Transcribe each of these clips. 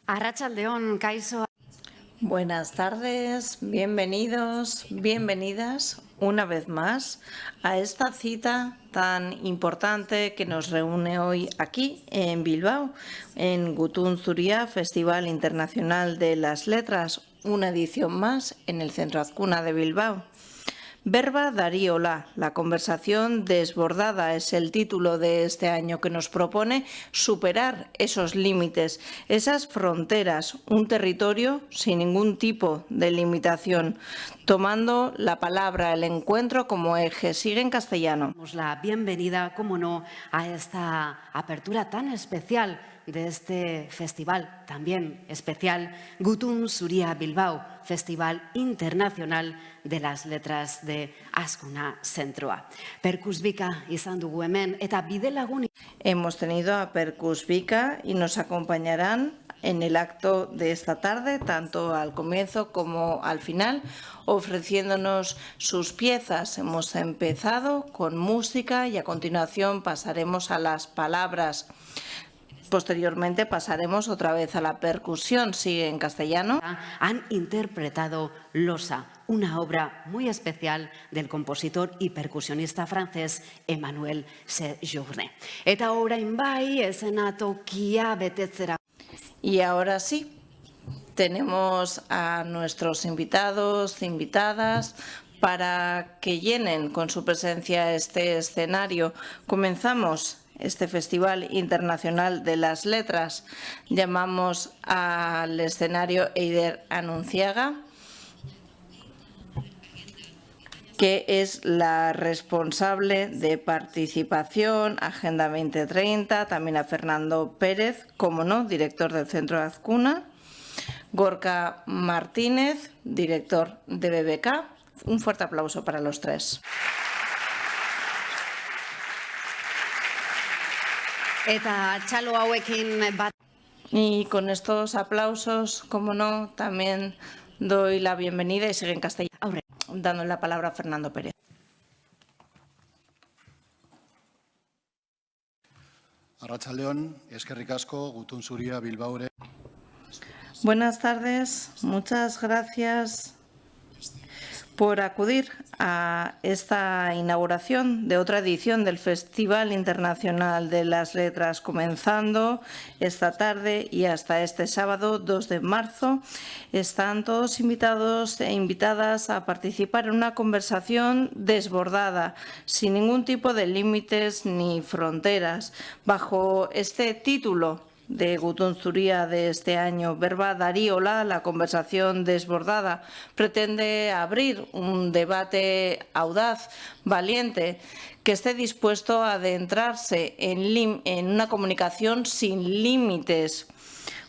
Arratsaldeon, kaixo. Buenas tardes, bienvenidos, bienvenidas una vez más a esta cita tan importante que nos reúne hoy aquí en Bilbao, en Gutun Zuria, Festival Internacional de las Letras, una edición más en el Centro Azkuna de Bilbao. Berba Dariola, la conversación desbordada es el título de este año que nos propone superar esos límites, esas fronteras, un territorio sin ningún tipo de limitación, tomando la palabra, el encuentro como eje. Sigue en castellano. Damos la bienvenida, como no, a esta apertura tan especial de este festival, también especial, Gutun Zuria Bilbao, Festival Internacional de las Letras de Azkuna Zentroa. Perkusbika izan dugu hemen eta bidelagun. Hemos tenido a Perkusbika y nos acompañarán en el acto de esta tarde, tanto al comienzo como al final, ofreciéndonos sus piezas. Hemos empezado con música y a continuación pasaremos a las palabras. Posteriormente pasaremos otra vez a la percusión, sigue en castellano. Han interpretado Losa, una obra muy especial del compositor y percusionista francés Emmanuel Sejourné. Eta orain bai eszenatokia betetzera. Y ahora sí, tenemos a nuestros invitados, invitadas, para que llenen con su presencia este escenario. Comenzamos este Festival Internacional de las Letras. Llamamos al escenario Eider Anunciaga, que es la responsable de participación, Agenda 2030, también a Fernando Pérez, como no, director del Centro Azkuna, Gorka Martínez, director de BBK. Un fuerte aplauso para los tres. Eta txalo hauekin bat. Y con estos aplausos, como no, también doy la bienvenida y sigue en castellano, dando la palabra a Fernando Pérez. Arratsaldeon, eskerrik asko, Gutun Zuria Bilbaure. Buenas tardes, muchas gracias por acudir a esta inauguración de otra edición del Festival Internacional de las Letras, comenzando esta tarde y hasta este sábado 2 de marzo. Están todos invitados e invitadas a participar en una conversación desbordada, sin ningún tipo de límites ni fronteras, bajo este título de Gutun Zuria de este año, Berba Dariola, la conversación desbordada, pretende abrir un debate audaz, valiente, que esté dispuesto a adentrarse en una comunicación sin límites.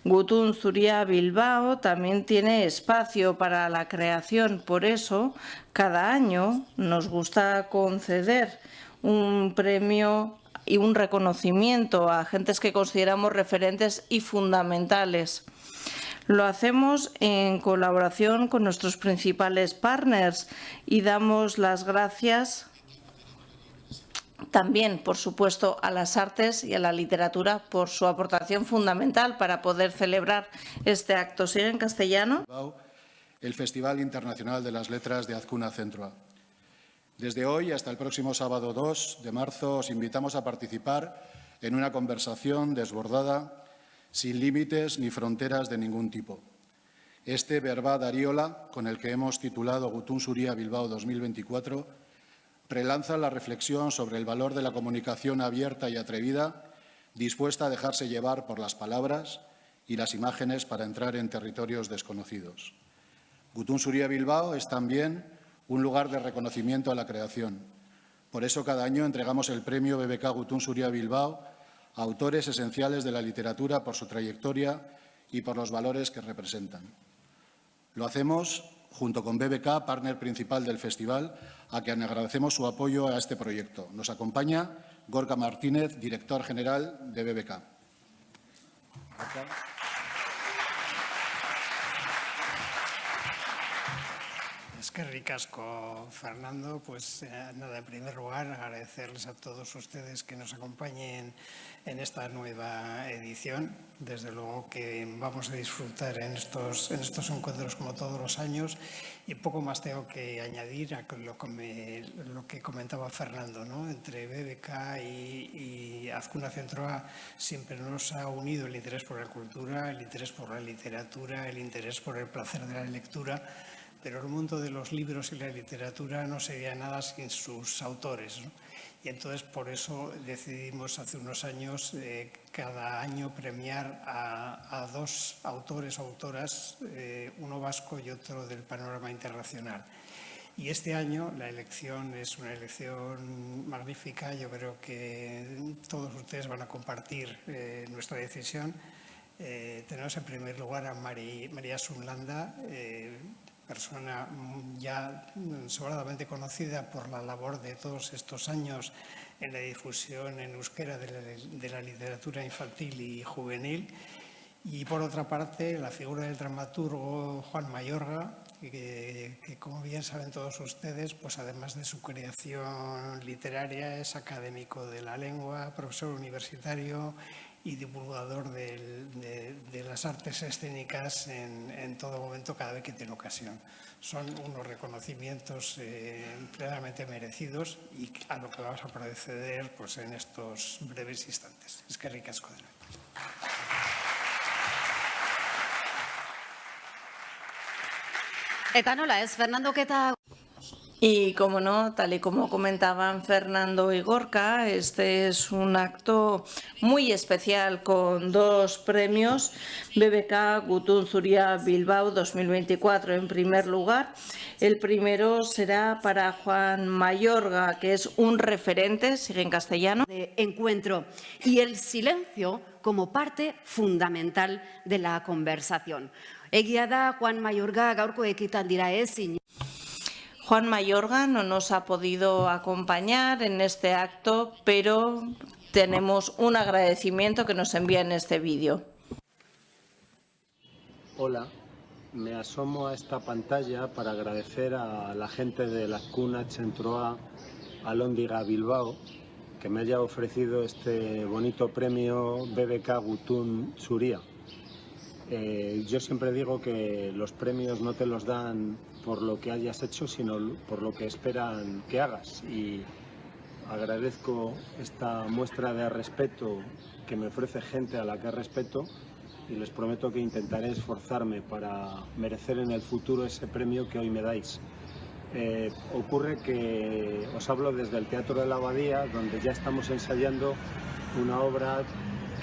Gutun Zuria Bilbao también tiene espacio para la creación, por eso cada año nos gusta conceder un premio y un reconocimiento a agentes que consideramos referentes y fundamentales. Lo hacemos en colaboración con nuestros principales partners y damos las gracias también, por supuesto, a las artes y a la literatura por su aportación fundamental para poder celebrar este acto. ¿Sigue en castellano? El Festival Internacional de las Letras de Azkuna Zentroa. Desde hoy hasta el próximo sábado 2 de marzo os invitamos a participar en una conversación desbordada, sin límites ni fronteras de ningún tipo. Este Berba Dariola, con el que hemos titulado Gutun Zuria Bilbao 2024, relanza la reflexión sobre el valor de la comunicación abierta y atrevida, dispuesta a dejarse llevar por las palabras y las imágenes para entrar en territorios desconocidos. Gutun Zuria Bilbao es también un lugar de reconocimiento a la creación. Por eso cada año entregamos el premio BBK Gutun Zuria Bilbao a autores esenciales de la literatura por su trayectoria y por los valores que representan. Lo hacemos junto con BBK, partner principal del festival, a quien agradecemos su apoyo a este proyecto. Nos acompaña Gorka Martínez, director general de BBK. Eskerrik asko, Fernando. Pues nada, en primer lugar, agradecerles a todos ustedes que nos acompañen en esta nueva edición. Desde luego que vamos a disfrutar en estos encuentros como todos los años, y poco más tengo que añadir a lo que comentaba Fernando, ¿no? Entre BBK y Azkuna Zentroa siempre nos ha unido el interés por la cultura, el interés por la literatura, el interés por el placer de la lectura, pero el mundo de los libros y la literatura no sería nada sin sus autores, ¿no? Y entonces por eso decidimos hace unos años cada año premiar a dos autores o autoras, uno vasco y otro del panorama internacional. Y este año la elección es una elección magnífica. Yo creo que todos ustedes van a compartir nuestra decisión. Tenemos en primer lugar a María Sunlanda, persona ya sobradamente conocida por la labor de todos estos años en la difusión en euskera de la literatura infantil y juvenil. Y por otra parte, la figura del dramaturgo Juan Mayorga, que como bien saben todos ustedes, pues además de su creación literaria, es académico de la lengua, profesor universitario y divulgador de las artes escénicas en todo momento, cada vez que tiene ocasión. Son unos reconocimientos plenamente merecidos y a lo que vamos a proceder pues, en estos breves instantes. Eskerrik asko. Eta nola ez, Fernando Keta. Y como no, tal y como comentaban Fernando y Gorka, este es un acto muy especial con dos premios. BBK Gutun Zuria Bilbao 2024 en primer lugar. El primero será para Juan Mayorga, que es un referente, sigue en castellano. De encuentro y el silencio como parte fundamental de la conversación. Egia da Juan Mayorga gaurko ekitaldira ezin. Juan Mayorga no nos ha podido acompañar en este acto, pero tenemos un agradecimiento que nos envía en este vídeo. Hola, me asomo a esta pantalla para agradecer a la gente de la Azkuna Zentroa Alhóndiga Bilbao que me haya ofrecido este bonito premio BBK Gutun Zuria. Yo siempre digo que los premios no te los dan por lo que hayas hecho, sino por lo que esperan que hagas. Y agradezco esta muestra de respeto que me ofrece gente a la que respeto y les prometo que intentaré esforzarme para merecer en el futuro ese premio que hoy me dais. Ocurre que os hablo desde el Teatro de la Abadía, donde ya estamos ensayando una obra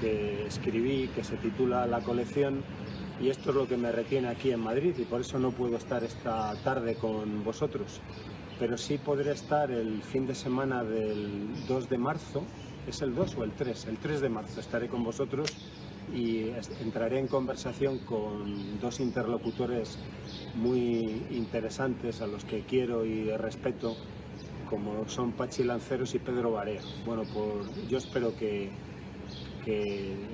que escribí, que se titula La colección, y esto es lo que me retiene aquí en Madrid y por eso no puedo estar esta tarde con vosotros. Pero sí podré estar el fin de semana del 2 de marzo, ¿es el 2 o el 3? El 3 de marzo estaré con vosotros y entraré en conversación con dos interlocutores muy interesantes a los que quiero y respeto, como son Pachi Lanceros y Pedro Barea. Bueno, yo espero que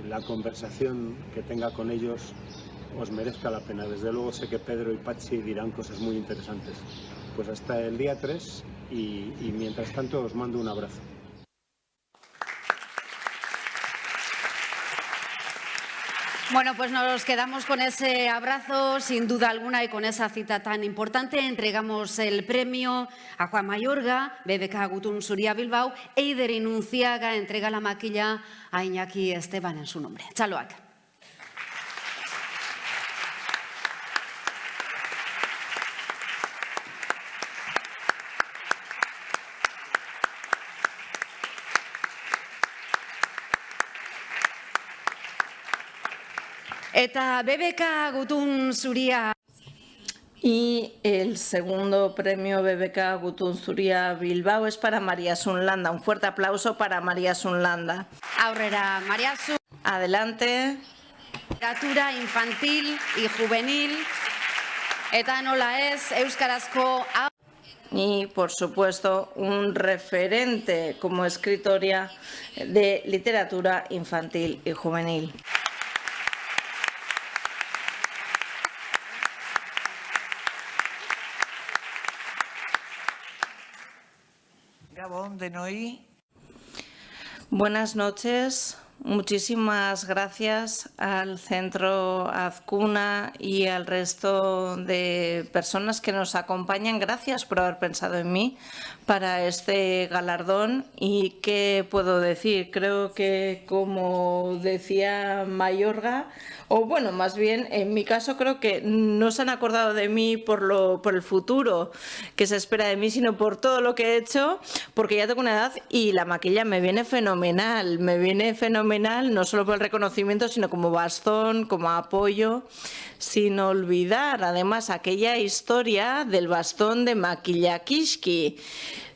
la conversación que tenga con ellos os merezca la pena. Desde luego sé que Pedro y Pachi dirán cosas muy interesantes. Pues hasta el día 3 y mientras tanto os mando un abrazo. Bueno, pues nos quedamos con ese abrazo, sin duda alguna, y con esa cita tan importante. Entregamos el premio a Juan Mayorga, BBK Gutun Zuria Bilbao, e Eider Inunciaga entrega la maquilla a Iñaki Esteban en su nombre. Txaloak. Eta BBK Gutun Zuria. Y el segundo premio BBK Gutun Zuria Bilbao es para María Sunlanda. Un fuerte aplauso para María Sunlanda. Aurrera, María Sun. Adelante. Literatura infantil y juvenil. Eta nola ez, euskarazko. Y, por supuesto, un referente como escritora de literatura infantil y juvenil. Gabón denoi. Buenas noches. Muchísimas gracias al Centro Azcuna y al resto de personas que nos acompañan. Gracias por haber pensado en mí para este galardón. ¿Y qué puedo decir? Creo que, como decía Mayorga, o bueno, más bien, en mi caso creo que no se han acordado de mí por el futuro que se espera de mí, sino por todo lo que he hecho, porque ya tengo una edad y la maquilla me viene fenomenal, no solo por el reconocimiento, sino como bastón, como apoyo, sin olvidar además aquella historia del bastón de Makillakishki.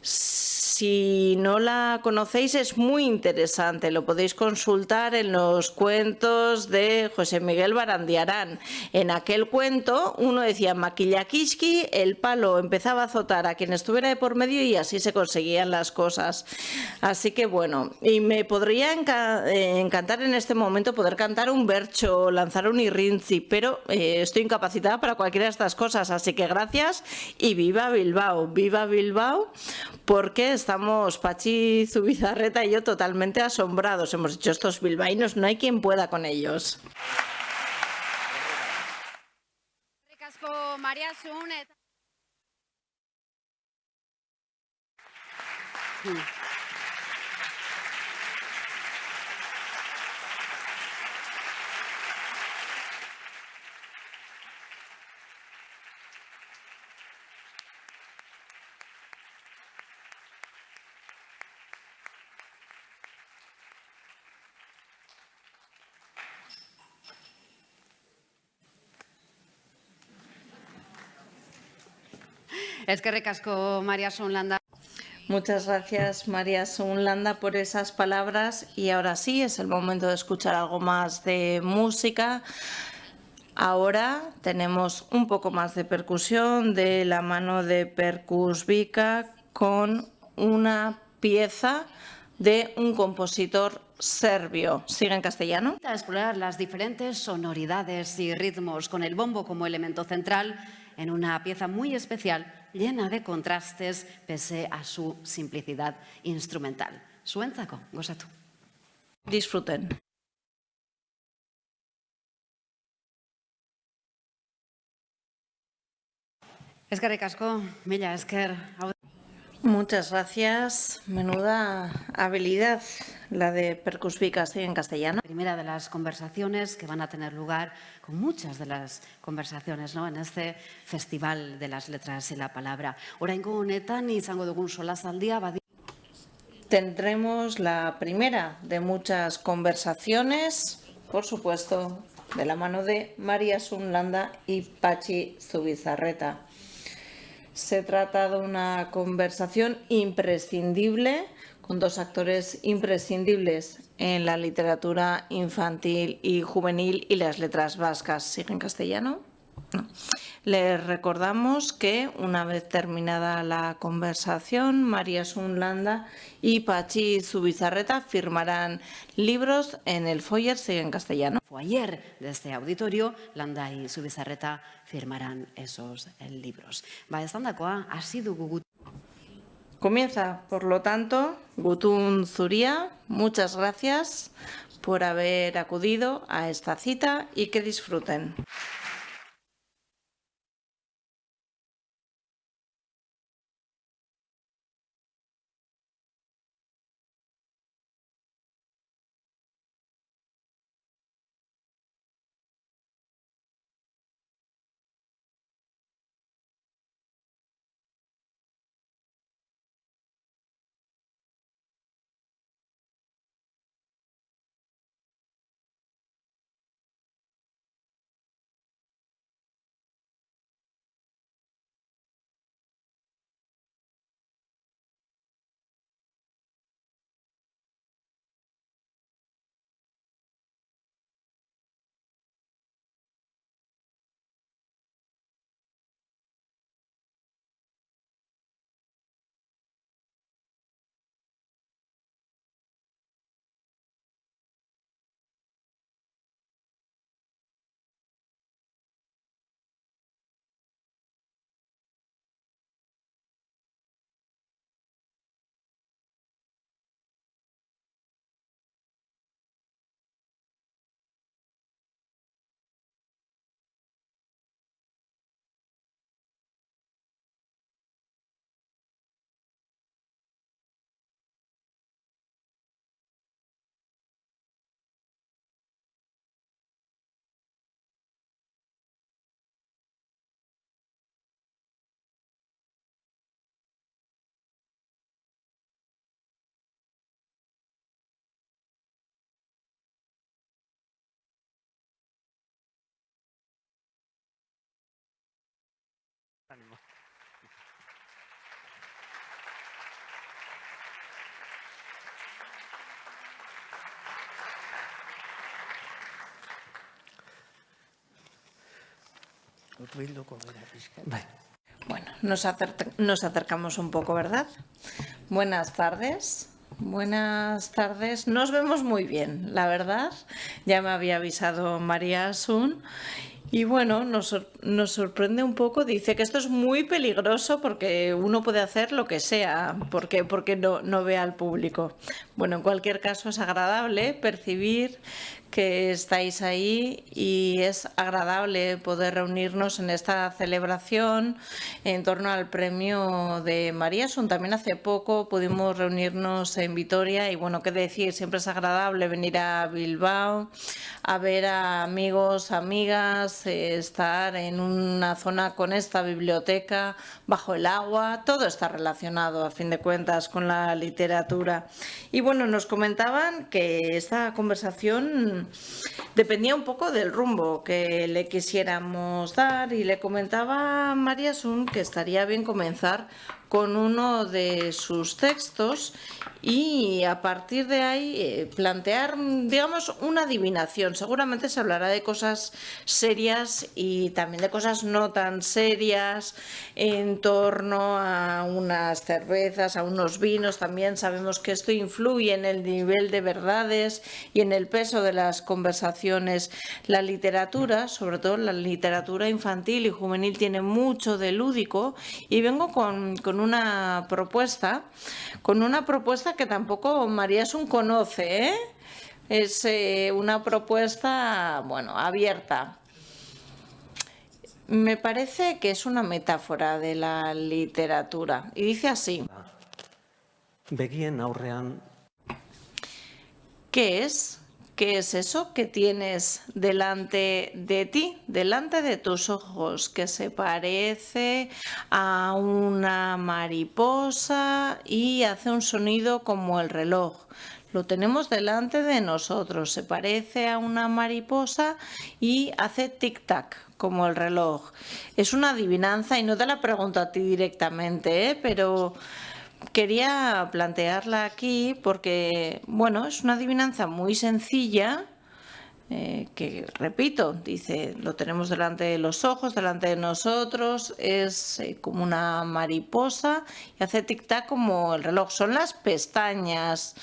Si no la conocéis, es muy interesante. Lo podéis consultar en los cuentos de José Miguel Barandiarán. En aquel cuento, uno decía Makillakishki, el palo empezaba a azotar a quien estuviera de por medio y así se conseguían las cosas. Así que bueno, y me podría encantar en este momento poder cantar un bercho, lanzar un irrintzi, pero estoy incapacitada para cualquiera de estas cosas. Así que gracias y viva Bilbao, porque estamos Patxi Zubizarreta y yo totalmente asombrados. Hemos dicho, estos bilbaínos, no hay quien pueda con ellos. Eskerrik asko, María Sunlanda. Muchas gracias, María Sunlanda, por esas palabras. Y ahora sí, es el momento de escuchar algo más de música. Ahora tenemos un poco más de percusión de la mano de Percus Vika con una pieza de un compositor serbio. Sigue en castellano. A explorar las diferentes sonoridades y ritmos con el bombo como elemento central en una pieza muy especial, llena de contrastes pese a su simplicidad instrumental. Zuentzako, gozatu. Disfruten. Eskerrik asko, mila esker. Muchas gracias. Menuda habilidad la de Percus Vika. Sigue en castellano. Primera de las conversaciones que van a tener lugar, con muchas de las conversaciones, ¿no?, en este Festival de las Letras y la Palabra. Oraingo honetan izango dugun solasaldia badi. Tendremos la primera de muchas conversaciones, por supuesto, de la mano de María Sunlanda y Patxi Zubizarreta. Se trata de una conversación imprescindible con dos actores imprescindibles en la literatura infantil y juvenil y las letras vascas. ¿Sigue en castellano? No. Les recordamos que una vez terminada la conversación, María Sunlanda y Patxi Zubizarreta firmarán libros en el foyer. Sigue en castellano. Foyer de este auditorio, Landa y Zubizarreta firmarán esos libros. Ba, esandakoa, hasi dugu. Comienza, por lo tanto, Gutun Zuria. Muchas gracias por haber acudido a esta cita y que disfruten. Bueno, nos acercamos un poco, ¿verdad? Buenas tardes. Buenas tardes. Nos vemos muy bien, la verdad. Ya me había avisado María Asun. Y bueno, nos sorprende un poco. Dice que esto es muy peligroso porque uno puede hacer lo que sea, porque no ve al público. Bueno, en cualquier caso es agradable percibir que estáis ahí y es agradable poder reunirnos en esta celebración en torno al premio de María Asun. También hace poco pudimos reunirnos en Vitoria y bueno, qué decir, siempre es agradable venir a Bilbao a ver a amigos, amigas, estar en una zona con esta biblioteca bajo el agua. Todo está relacionado a fin de cuentas con la literatura. Y bueno, nos comentaban que esta conversación dependía un poco del rumbo que le quisiéramos dar y le comentaba a María Asun que estaría bien comenzar con uno de sus textos y a partir de ahí plantear, digamos, una adivinación. Seguramente se hablará de cosas serias y también de cosas no tan serias en torno a unas cervezas, a unos vinos. También sabemos que esto influye en el nivel de verdades y en el peso de las conversaciones. La literatura, sobre todo la literatura infantil y juvenil, tiene mucho de lúdico y vengo con una propuesta que tampoco María Asun conoce, ¿eh? Es una propuesta, bueno, abierta. Me parece que es una metáfora de la literatura y dice así. Begien aurrean. ¿Qué es? ¿Qué es eso que tienes delante de ti, delante de tus ojos, que se parece a una mariposa y hace un sonido como el reloj? Lo tenemos delante de nosotros, se parece a una mariposa y hace tic-tac como el reloj. Es una adivinanza y no te la pregunto a ti directamente, pero quería plantearla aquí porque, bueno, es una adivinanza muy sencilla que, repito, dice, lo tenemos delante de los ojos, delante de nosotros, es como una mariposa y hace tic-tac como el reloj. Son las pestañas.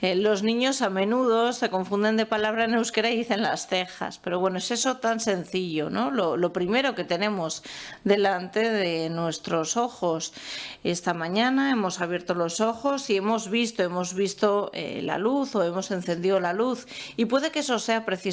Los niños a menudo se confunden de palabra en euskera y dicen las cejas, pero bueno, es eso tan sencillo, ¿no? Lo primero que tenemos delante de nuestros ojos. Esta mañana hemos abierto los ojos y hemos visto la luz o hemos encendido la luz y puede que eso sea precisamente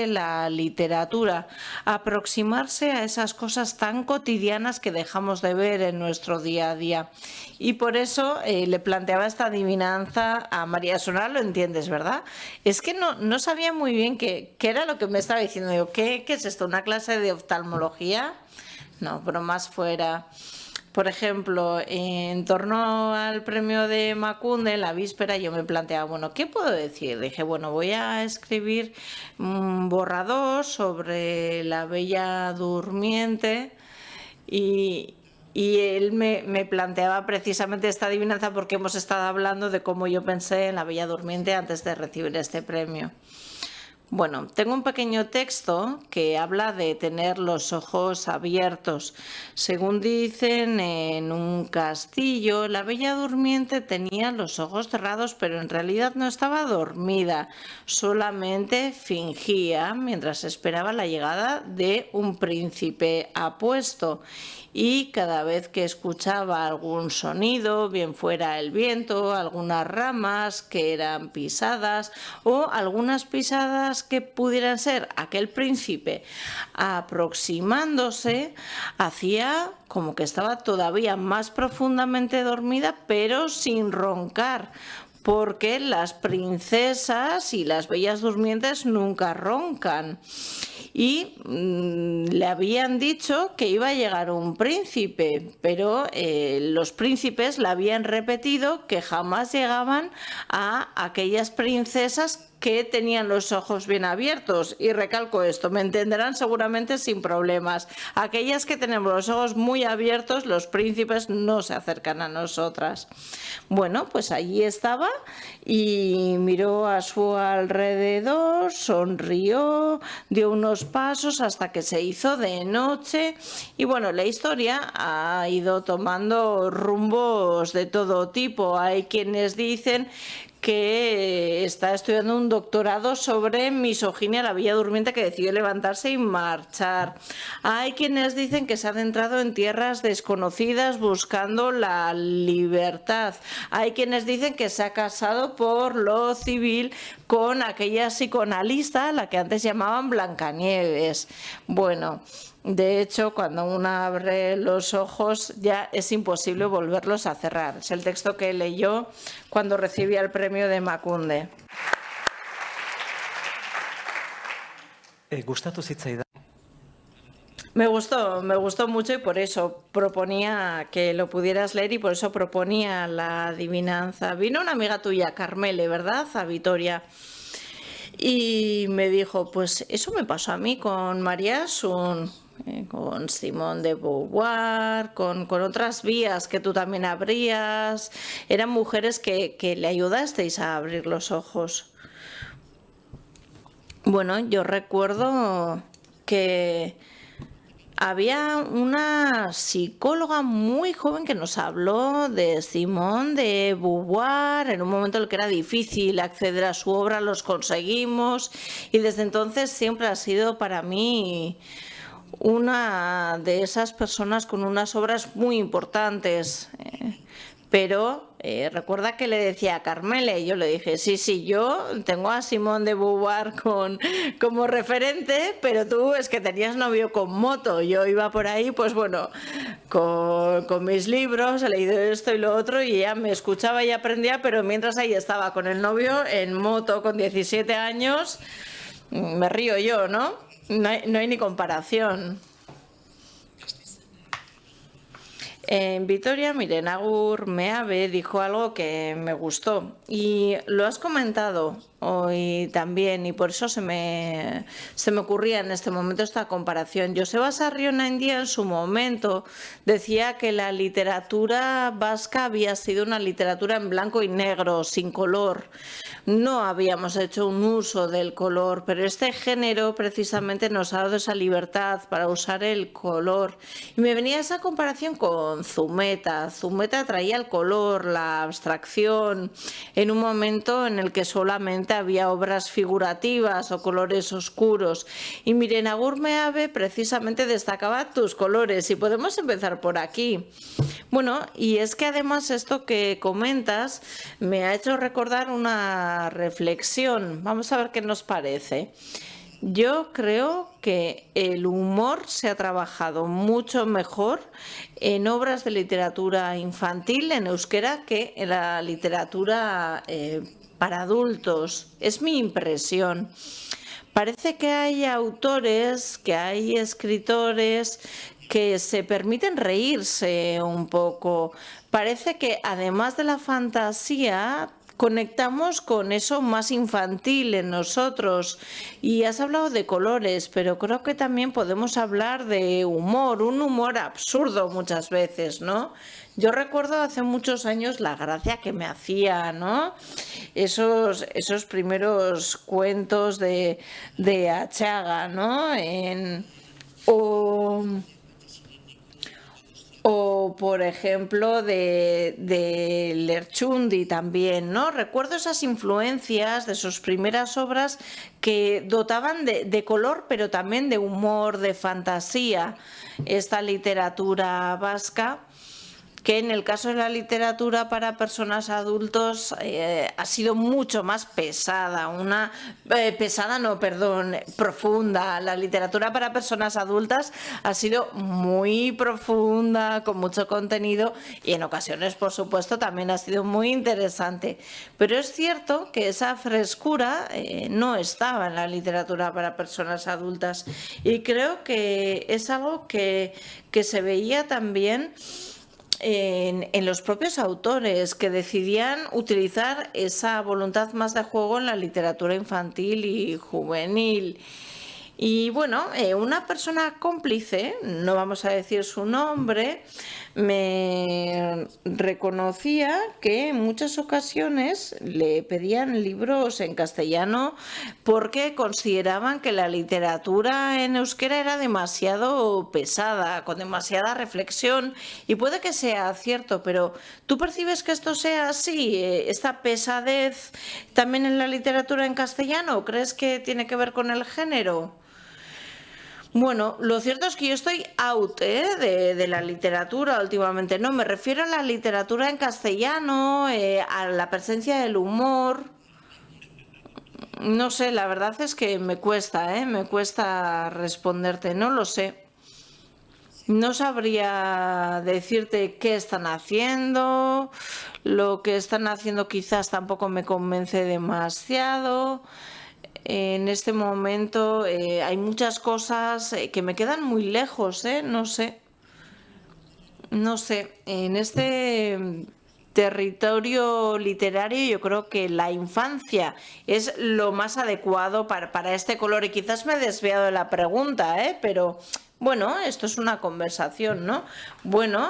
la literatura, aproximarse a esas cosas tan cotidianas que dejamos de ver en nuestro día a día. Y por eso le planteaba esta adivinanza a María Asun. Lo entiendes, ¿verdad? Es que no sabía muy bien qué era lo que me estaba diciendo. Digo, ¿qué es esto? ¿Una clase de oftalmología? No, bromas fuera. Por ejemplo, en torno al premio de Emakunde, en la víspera, yo me planteaba, bueno, ¿qué puedo decir? Dije, bueno, voy a escribir un borrador sobre la Bella Durmiente y él me planteaba precisamente esta adivinanza porque hemos estado hablando de cómo yo pensé en la Bella Durmiente antes de recibir este premio. Bueno, tengo un pequeño texto que habla de tener los ojos abiertos. Según dicen, en un castillo, la Bella Durmiente tenía los ojos cerrados, pero en realidad no estaba dormida, solamente fingía mientras esperaba la llegada de un príncipe apuesto. Y cada vez que escuchaba algún sonido, bien fuera el viento, algunas ramas que eran pisadas o algunas pisadas que pudieran ser aquel príncipe aproximándose, hacía como que estaba todavía más profundamente dormida, pero sin roncar, porque las princesas y las bellas durmientes nunca roncan. Y le habían dicho que iba a llegar un príncipe, pero los príncipes le habían repetido que jamás llegaban a aquellas princesas que tenían los ojos bien abiertos. Y recalco esto, me entenderán seguramente sin problemas. Aquellas que tenemos los ojos muy abiertos, los príncipes no se acercan a nosotras. Bueno, pues allí estaba y miró a su alrededor, sonrió, dio unos pasos hasta que se hizo de noche. Y bueno, la historia ha ido tomando rumbos de todo tipo. Hay quienes dicen que está estudiando un doctorado sobre misoginia, la Bella Durmiente que decidió levantarse y marchar. Hay quienes dicen que se ha adentrado en tierras desconocidas buscando la libertad. Hay quienes dicen que se ha casado por lo civil con aquella psicoanalista, la que antes llamaban Blancanieves. Bueno, de hecho, cuando uno abre los ojos ya es imposible volverlos a cerrar. Es el texto que leyó cuando recibía el premio de Emakunde. Gustatu zitzaidan. Me gustó mucho y por eso proponía que lo pudieras leer y por eso proponía la adivinanza. Vino una amiga tuya, Carmele, ¿verdad? A Vitoria. Y me dijo, pues eso me pasó a mí con María Asun, con Simone de Beauvoir, con otras vías que tú también abrías. Eran mujeres que le ayudasteis a abrir los ojos. Bueno, yo recuerdo que había una psicóloga muy joven que nos habló de Simone de Beauvoir en un momento en el que era difícil acceder a su obra, los conseguimos y desde entonces siempre ha sido para mí una de esas personas con unas obras muy importantes. Pero recuerda que le decía a Carmele, y yo le dije, sí, yo tengo a Simone de Beauvoir como referente, pero tú es que tenías novio con moto. Yo iba por ahí, pues bueno, con mis libros, he leído esto y lo otro, y ella me escuchaba y aprendía, pero mientras ahí estaba con el novio en moto con 17 años, me río yo, ¿no? No hay ni comparación. En Vitoria, miren, Agur Meave dijo algo que me gustó y lo has comentado hoy también y por eso se me ocurría en este momento esta comparación. Joseba Sarrionaindia en su momento decía que la literatura vasca había sido una literatura en blanco y negro, sin color. No habíamos hecho un uso del color, pero este género precisamente nos ha dado esa libertad para usar el color. Y me venía esa comparación con Zumeta. Zumeta traía el color, la abstracción, en un momento en el que solamente había obras figurativas o colores oscuros. Y miren, Agur Meave precisamente destacaba tus colores y podemos empezar por aquí. Bueno, y es que además esto que comentas me ha hecho recordar una reflexión. Vamos a ver qué nos parece. Yo creo que el humor se ha trabajado mucho mejor en obras de literatura infantil en euskera que en la literatura para adultos. Es mi impresión. Parece que hay autores, que hay escritores que se permiten reírse un poco. Parece que además de la fantasía conectamos con eso más infantil en nosotros. Y has hablado de colores, pero creo que también podemos hablar de humor, un humor absurdo muchas veces, ¿no? Yo recuerdo hace muchos años la gracia que me hacía, ¿no? Esos primeros cuentos de Achaga, ¿no? O por ejemplo, de Lerchundi también, ¿no? Recuerdo esas influencias de sus primeras obras que dotaban de color, pero también de humor, de fantasía, esta literatura vasca, que en el caso de la literatura para personas adultos ha sido mucho más pesada, profunda. La literatura para personas adultas ha sido muy profunda, con mucho contenido y en ocasiones, por supuesto, también ha sido muy interesante. Pero es cierto que esa frescura no estaba en la literatura para personas adultas y creo que es algo que se veía también en los propios autores, que decidían utilizar esa voluntad más de juego en la literatura infantil y juvenil. Y bueno, una persona cómplice, no vamos a decir su nombre, me reconocía que en muchas ocasiones le pedían libros en castellano porque consideraban que la literatura en euskera era demasiado pesada, con demasiada reflexión, y puede que sea cierto, pero ¿tú percibes que esto sea así, esta pesadez también en la literatura en castellano? ¿Crees que tiene que ver con el género? Bueno, lo cierto es que yo estoy out de la literatura últimamente. No, me refiero a la literatura en castellano, a la presencia del humor. No sé, la verdad es que me cuesta responderte, no lo sé. No sabría decirte qué están haciendo, lo que están haciendo quizás tampoco me convence demasiado. En este momento hay muchas cosas que me quedan muy lejos, no sé. No sé, en este territorio literario yo creo que la infancia es lo más adecuado para este color, y quizás me he desviado de la pregunta, pero bueno, esto es una conversación, ¿no? Bueno,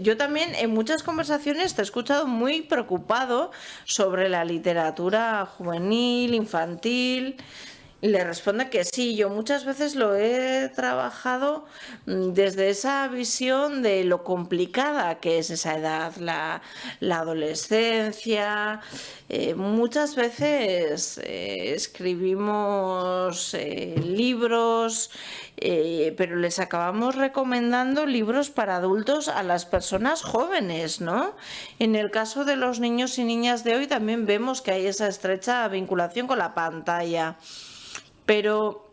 yo también en muchas conversaciones te he escuchado muy preocupado sobre la literatura juvenil, infantil. Y le responde que sí. Yo muchas veces lo he trabajado desde esa visión de lo complicada que es esa edad, la adolescencia. Muchas veces escribimos libros, pero les acabamos recomendando libros para adultos a las personas jóvenes, ¿no? En el caso de los niños y niñas de hoy también vemos que hay esa estrecha vinculación con la pantalla. Pero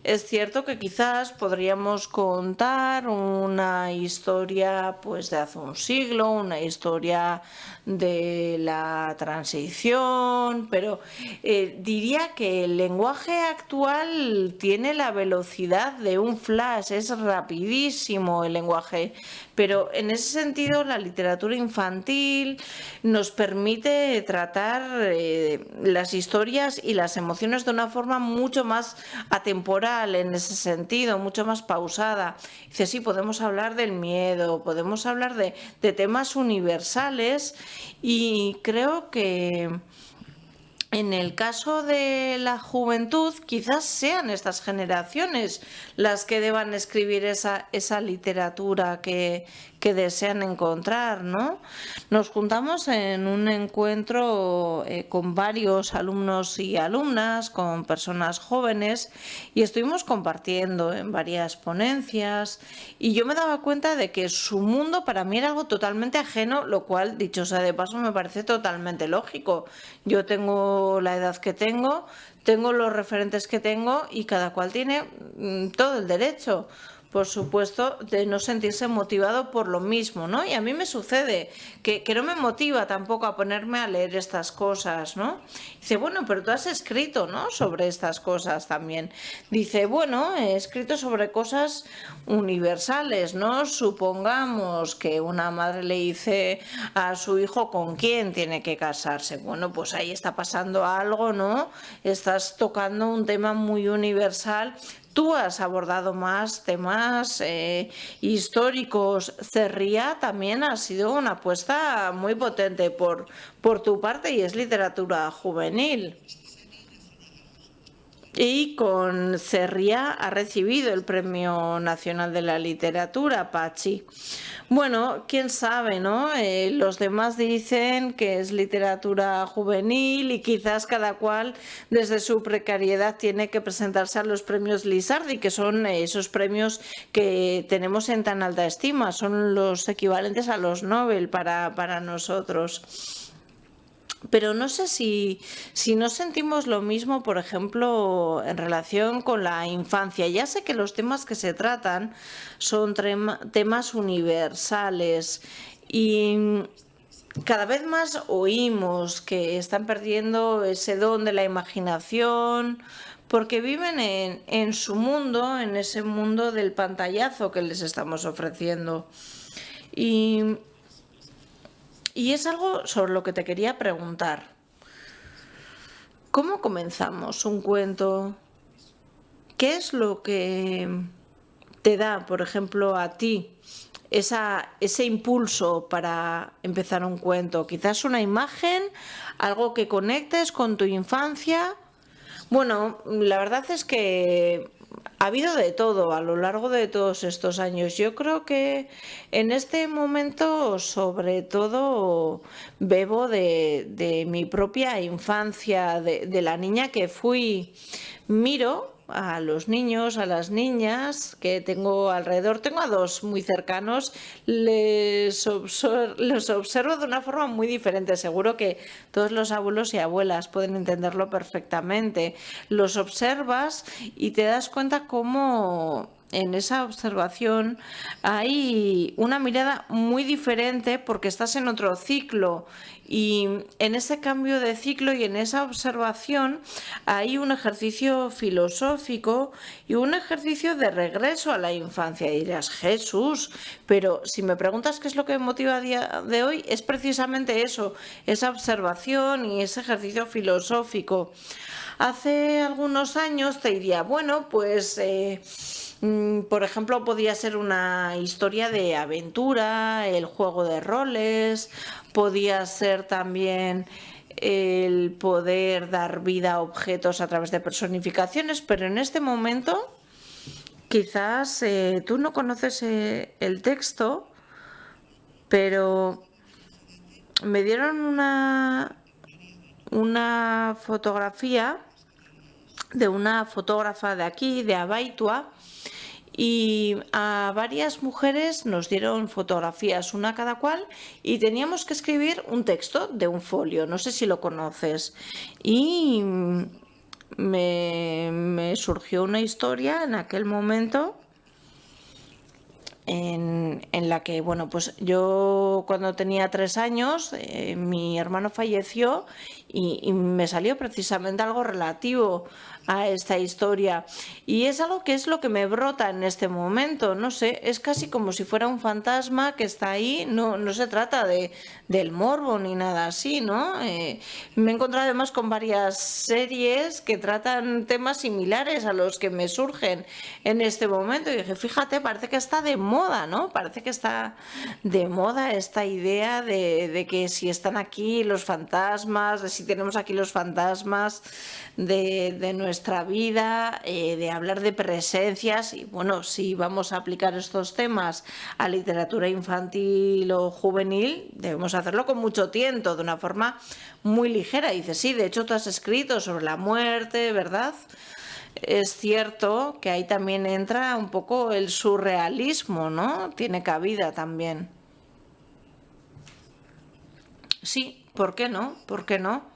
es cierto que quizás podríamos contar una historia pues de hace un siglo, una historia de la transición, pero diría que el lenguaje actual tiene la velocidad de un flash, es rapidísimo el lenguaje, pero en ese sentido la literatura infantil nos permite tratar las historias y las emociones de una forma mucho más atemporal, en ese sentido, mucho más pausada. Dice, sí, podemos hablar del miedo, podemos hablar de temas universales, y creo que en el caso de la juventud quizás sean estas generaciones las que deban escribir esa literatura que desean encontrar, ¿no? Nos juntamos en un encuentro con varios alumnos y alumnas, con personas jóvenes, y estuvimos compartiendo en varias ponencias, y yo me daba cuenta de que su mundo para mí era algo totalmente ajeno, lo cual, dicho sea de paso, me parece totalmente lógico. Yo tengo la edad que tengo los referentes que tengo, y cada cual tiene todo el derecho, por supuesto, de no sentirse motivado por lo mismo, ¿no? Y a mí me sucede que no me motiva tampoco a ponerme a leer estas cosas, ¿no? Dice, bueno, pero tú has escrito, ¿no?, sobre estas cosas también. Dice, bueno, he escrito sobre cosas universales, ¿no? Supongamos que una madre le dice a su hijo con quién tiene que casarse. Bueno, pues ahí está pasando algo, ¿no? Estás tocando un tema muy universal. Tú has abordado más temas históricos. Cerría también ha sido una apuesta muy potente por tu parte, y es literatura juvenil. Y con Cerría ha recibido el Premio Nacional de la Literatura, Pachi. Bueno, quién sabe, ¿no? Los demás dicen que es literatura juvenil, y quizás cada cual desde su precariedad tiene que presentarse a los premios Lizardi, que son esos premios que tenemos en tan alta estima, son los equivalentes a los Nobel para nosotros. Pero no sé si no sentimos lo mismo, por ejemplo, en relación con la infancia. Ya sé que los temas que se tratan son temas universales, y cada vez más oímos que están perdiendo ese don de la imaginación, porque viven en su mundo, en ese mundo del pantallazo que les estamos ofreciendo. Y y es algo sobre lo que te quería preguntar. ¿Cómo comenzamos un cuento? ¿Qué es lo que te da, por ejemplo, a ti ese impulso para empezar un cuento? Quizás una imagen, algo que conectes con tu infancia. Bueno, la verdad es que ha habido de todo a lo largo de todos estos años. Yo creo que en este momento, sobre todo, bebo de mi propia infancia, de la niña que fui. Miro a los niños, a las niñas que tengo alrededor. Tengo a dos muy cercanos, los observo de una forma muy diferente. Seguro que todos los abuelos y abuelas pueden entenderlo perfectamente. Los observas y te das cuenta cómo en esa observación hay una mirada muy diferente porque estás en otro ciclo, y en ese cambio de ciclo y en esa observación hay un ejercicio filosófico y un ejercicio de regreso a la infancia. Y dirás, Jesús, pero si me preguntas qué es lo que me motiva a día de hoy, es precisamente eso, esa observación y ese ejercicio filosófico. Hace algunos años te diría, bueno, pues por ejemplo, podía ser una historia de aventura, el juego de roles, podía ser también el poder dar vida a objetos a través de personificaciones, pero en este momento quizás tú no conoces el texto, pero me dieron una fotografía de una fotógrafa de aquí, de Abaitua, y a varias mujeres nos dieron fotografías, una cada cual, y teníamos que escribir un texto de un folio, no sé si lo conoces, y me surgió una historia en aquel momento en la que, bueno, pues yo cuando tenía 3 años, mi hermano falleció y me salió precisamente algo relativo a esta historia, y es algo que es lo que me brota en este momento. No sé, es casi como si fuera un fantasma que está ahí. No se trata del morbo ni nada así, ¿no? Me he encontrado además con varias series que tratan temas similares a los que me surgen en este momento, y dije, fíjate, parece que está de moda, ¿no? Parece que está de moda esta idea de que si están aquí los fantasmas, de si tenemos aquí los fantasmas de nuestra vida, de hablar de presencias. Y bueno, si vamos a aplicar estos temas a literatura infantil o juvenil, debemos hacerlo con mucho tiento, de una forma muy ligera. Y dice, sí, de hecho tú has escrito sobre la muerte, ¿verdad? Es cierto que ahí también entra un poco el surrealismo, ¿no? Tiene cabida también. Sí, ¿por qué no? ¿Por qué no?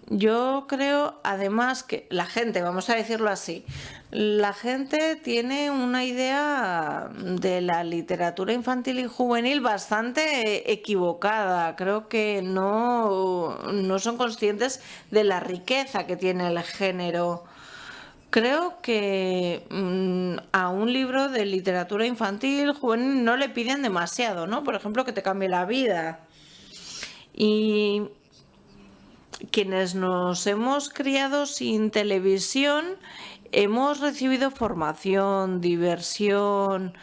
Yo creo, además, que la gente, vamos a decirlo así, la gente tiene una idea de la literatura infantil y juvenil bastante equivocada. Creo que no son conscientes de la riqueza que tiene el género. Creo que a un libro de literatura infantil, juvenil, no le piden demasiado, ¿no? Por ejemplo, que te cambie la vida. Y quienes nos hemos criado sin televisión hemos recibido formación, diversión,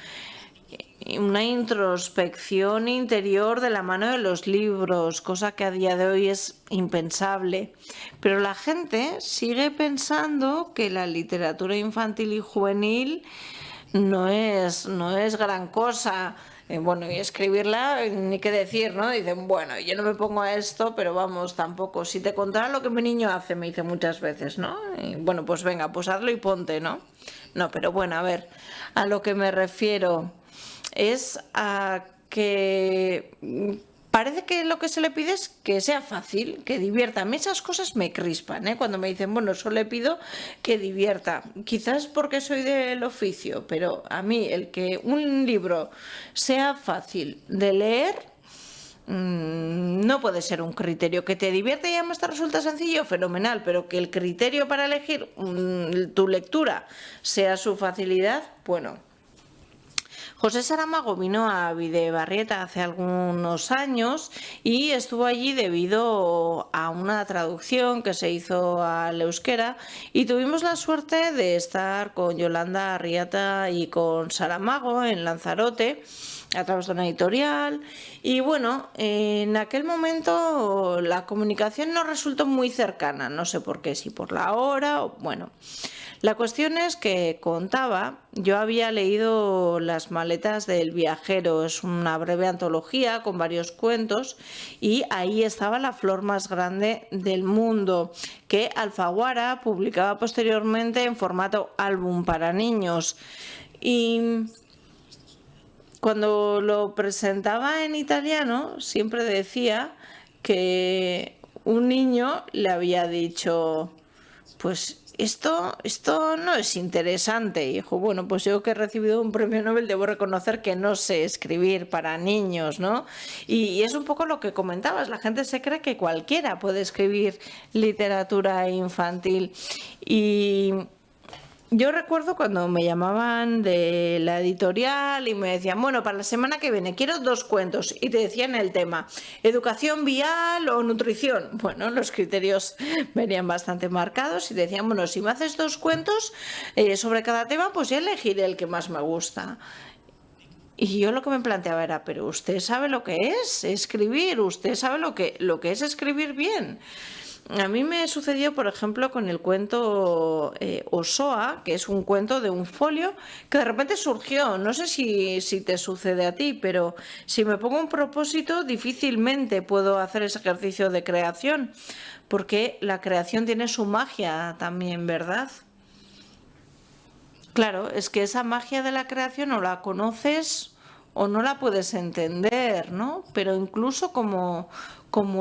una introspección interior de la mano de los libros, cosa que a día de hoy es impensable. Pero la gente sigue pensando que la literatura infantil y juvenil no es gran cosa. Bueno, y escribirla, ni qué decir, ¿no? Dicen, bueno, yo no me pongo a esto, pero vamos, tampoco. Si te contara lo que mi niño hace, me dice muchas veces, ¿no? Y bueno, pues venga, pues hazlo y ponte, ¿no? No, pero bueno, a ver, a lo que me refiero es a que parece que lo que se le pide es que sea fácil, que divierta. A mí esas cosas me crispan, ¿eh? Cuando me dicen, bueno, solo le pido que divierta. Quizás porque soy del oficio, pero a mí el que un libro sea fácil de leer no puede ser un criterio. Que te divierte y además te resulta sencillo, fenomenal, pero que el criterio para elegir tu lectura sea su facilidad, bueno. José Saramago vino a Bidebarrieta hace algunos años y estuvo allí debido a una traducción que se hizo al euskera, y tuvimos la suerte de estar con Yolanda Arriata y con Saramago en Lanzarote a través de una editorial. Y bueno, en aquel momento la comunicación nos resultó muy cercana, no sé por qué, si por la hora o bueno. La cuestión es que contaba, yo había leído Las maletas del viajero, es una breve antología con varios cuentos, y ahí estaba La flor más grande del mundo, que Alfaguara publicaba posteriormente en formato álbum para niños. Y cuando lo presentaba en italiano, siempre decía que un niño le había dicho, pues esto no es interesante. Y dijo, bueno, pues yo que he recibido un premio Nobel debo reconocer que no sé escribir para niños, ¿no? Y es un poco lo que comentabas, la gente se cree que cualquiera puede escribir literatura infantil. Y yo recuerdo cuando me llamaban de la editorial y me decían, bueno, para la semana que viene quiero 2 cuentos, y te decían el tema, educación vial o nutrición. Bueno, los criterios venían bastante marcados y decían, bueno, si me haces 2 cuentos sobre cada tema, pues ya elegiré el que más me gusta. Y yo lo que me planteaba era, pero usted sabe lo que es escribir, usted sabe lo que es escribir bien. A mí me sucedió, por ejemplo, con el cuento Osoa, que es un cuento de un folio que de repente surgió. No sé si te sucede a ti, pero si me pongo un propósito, difícilmente puedo hacer ese ejercicio de creación, porque la creación tiene su magia también, ¿verdad? Claro, es que esa magia de la creación o la conoces o no la puedes entender, ¿no? Pero incluso como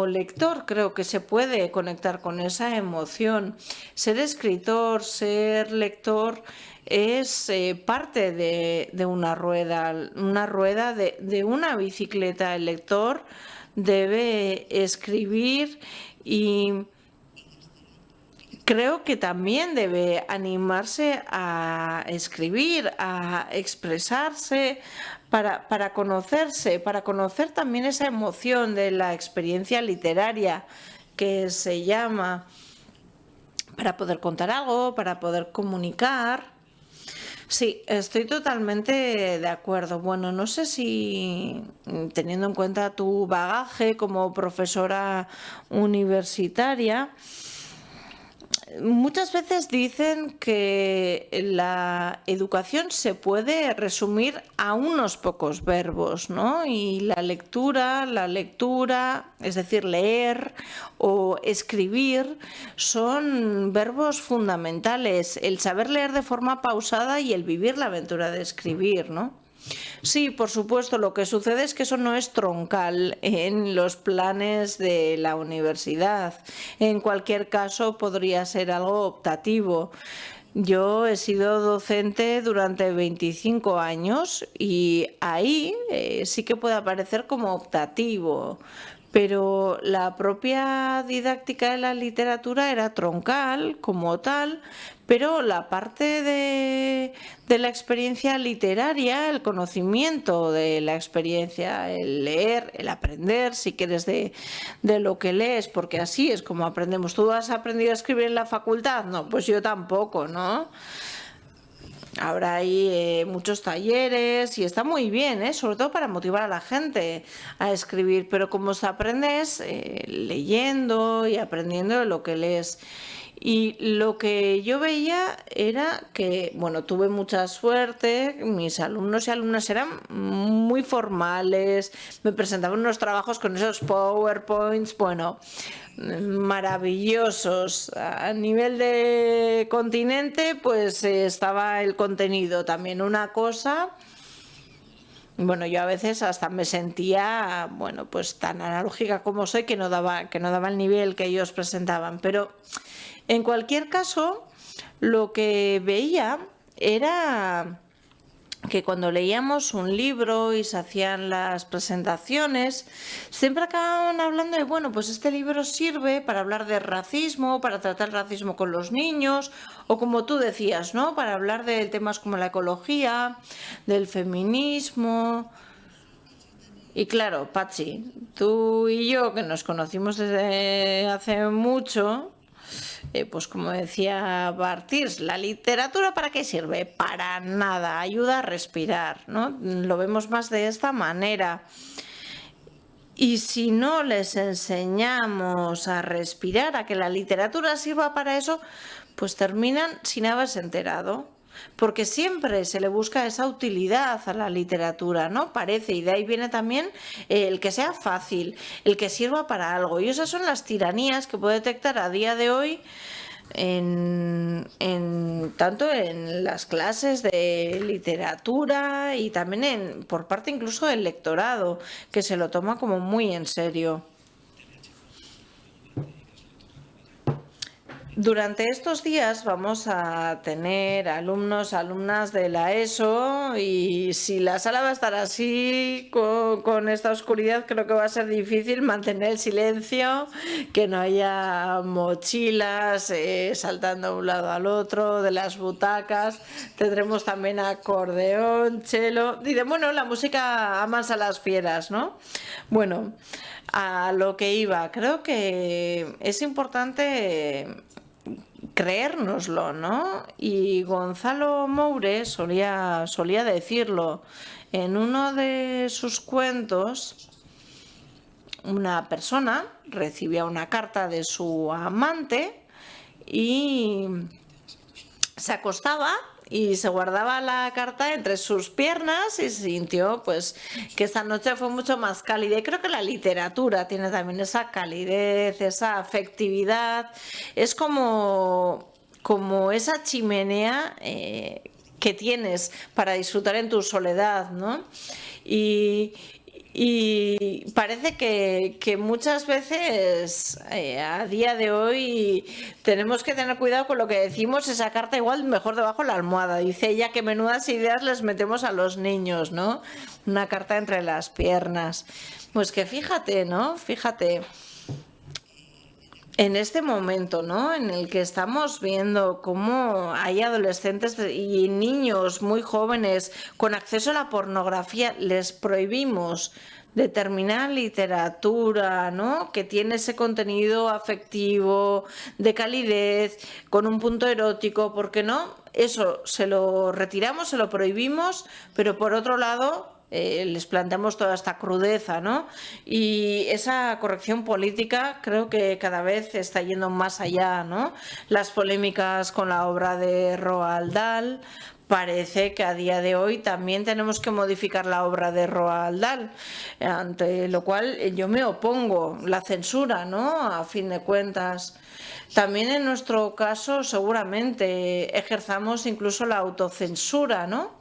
lector creo que se puede conectar con esa emoción. Ser escritor, ser lector es parte de una rueda de una bicicleta. El lector debe escribir y creo que también debe animarse a escribir, a expresarse, para conocerse, para conocer también esa emoción de la experiencia literaria que se llama, para poder contar algo, para poder comunicar. Sí, estoy totalmente de acuerdo. Bueno, no sé si, teniendo en cuenta tu bagaje como profesora universitaria, muchas veces dicen que la educación se puede resumir a unos pocos verbos, ¿no? Y la lectura, es decir, leer o escribir, son verbos fundamentales. El saber leer de forma pausada y el vivir la aventura de escribir, ¿no? Sí, por supuesto, lo que sucede es que eso no es troncal en los planes de la universidad. En cualquier caso, podría ser algo optativo. Yo he sido docente durante 25 años y ahí sí que puede aparecer como optativo. Pero la propia didáctica de la literatura era troncal como tal, pero la parte de la experiencia literaria, el conocimiento de la experiencia, el leer, el aprender, si quieres, de lo que lees, porque así es como aprendemos. ¿Tú has aprendido a escribir en la facultad? No, pues yo tampoco, ¿no? Ahora hay muchos talleres y está muy bien, sobre todo para motivar a la gente a escribir, pero como se aprende es leyendo y aprendiendo de lo que lees. Y lo que yo veía era que, bueno, tuve mucha suerte, mis alumnos y alumnas eran muy formales, me presentaban unos trabajos con esos PowerPoints, bueno, maravillosos. A nivel de continente, pues estaba el contenido también una cosa. Bueno, yo a veces hasta me sentía, bueno, pues tan analógica como soy que no daba el nivel que ellos presentaban. Pero en cualquier caso, lo que veía era que cuando leíamos un libro y se hacían las presentaciones, siempre acababan hablando de, bueno, pues este libro sirve para hablar de racismo, para tratar el racismo con los niños, o como tú decías, ¿no?, para hablar de temas como la ecología, del feminismo. Y claro, Patxi, tú y yo, que nos conocimos desde hace mucho, pues como decía Barthes, ¿la literatura para qué sirve? Para nada, ayuda a respirar, ¿no? Lo vemos más de esta manera. Y si no les enseñamos a respirar, a que la literatura sirva para eso, pues terminan sin haberse enterado. Porque siempre se le busca esa utilidad a la literatura, ¿no? Parece, y de ahí viene también el que sea fácil, el que sirva para algo. Y esas son las tiranías que puedo detectar a día de hoy tanto en las clases de literatura y también por parte incluso del lectorado, que se lo toma como muy en serio. Durante estos días vamos a tener alumnos, alumnas de la ESO, y si la sala va a estar así, con esta oscuridad, creo que va a ser difícil mantener el silencio, que no haya mochilas saltando de un lado al otro, de las butacas. Tendremos también acordeón, cello. Dicen, bueno, la música amansa a las fieras, ¿no? Bueno, a lo que iba, creo que es importante creérnoslo, ¿no? Y Gonzalo Moure solía decirlo. En uno de sus cuentos, una persona recibía una carta de su amante y se acostaba y se guardaba la carta entre sus piernas y sintió pues que esta noche fue mucho más cálida. Y creo que la literatura tiene también esa calidez, esa afectividad. Es como esa chimenea que tienes para disfrutar en tu soledad, ¿no? Y parece que muchas veces a día de hoy tenemos que tener cuidado con lo que decimos. Esa carta igual mejor debajo de la almohada. Dice ella que menudas ideas les metemos a los niños, ¿no? Una carta entre las piernas. Pues que fíjate, ¿no? Fíjate. En este momento, ¿no?, en el que estamos viendo cómo hay adolescentes y niños muy jóvenes con acceso a la pornografía, les prohibimos determinada literatura, ¿no?, que tiene ese contenido afectivo, de calidez, con un punto erótico, ¿por qué no? Eso se lo retiramos, se lo prohibimos, pero por otro lado les planteamos toda esta crudeza, ¿no? Y esa corrección política creo que cada vez está yendo más allá, ¿no? Las polémicas con la obra de Roald Dahl, parece que a día de hoy también tenemos que modificar la obra de Roald Dahl, ante lo cual yo me opongo, la censura, ¿no?, a fin de cuentas. También en nuestro caso seguramente ejerzamos incluso la autocensura, ¿no?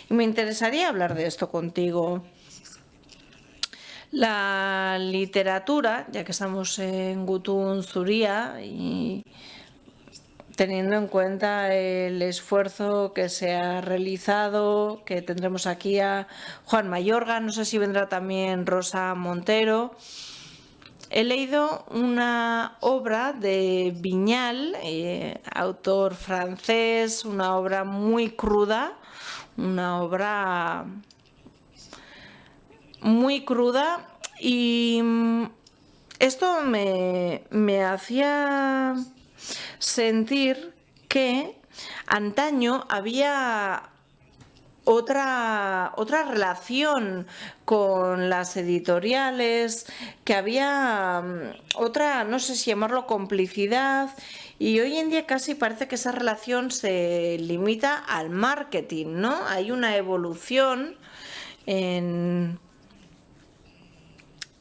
Y me interesaría hablar de esto contigo. La literatura, ya que estamos en Gutun Zuria y teniendo en cuenta el esfuerzo que se ha realizado, que tendremos aquí a Juan Mayorga, no sé si vendrá también Rosa Montero. He leído una obra de Viñal, autor francés, una obra muy cruda, una obra muy cruda, y esto me hacía sentir que antaño había otra relación con las editoriales, que había otra, no sé si llamarlo complicidad, y hoy en día casi parece que esa relación se limita al marketing, ¿no? Hay una evolución en...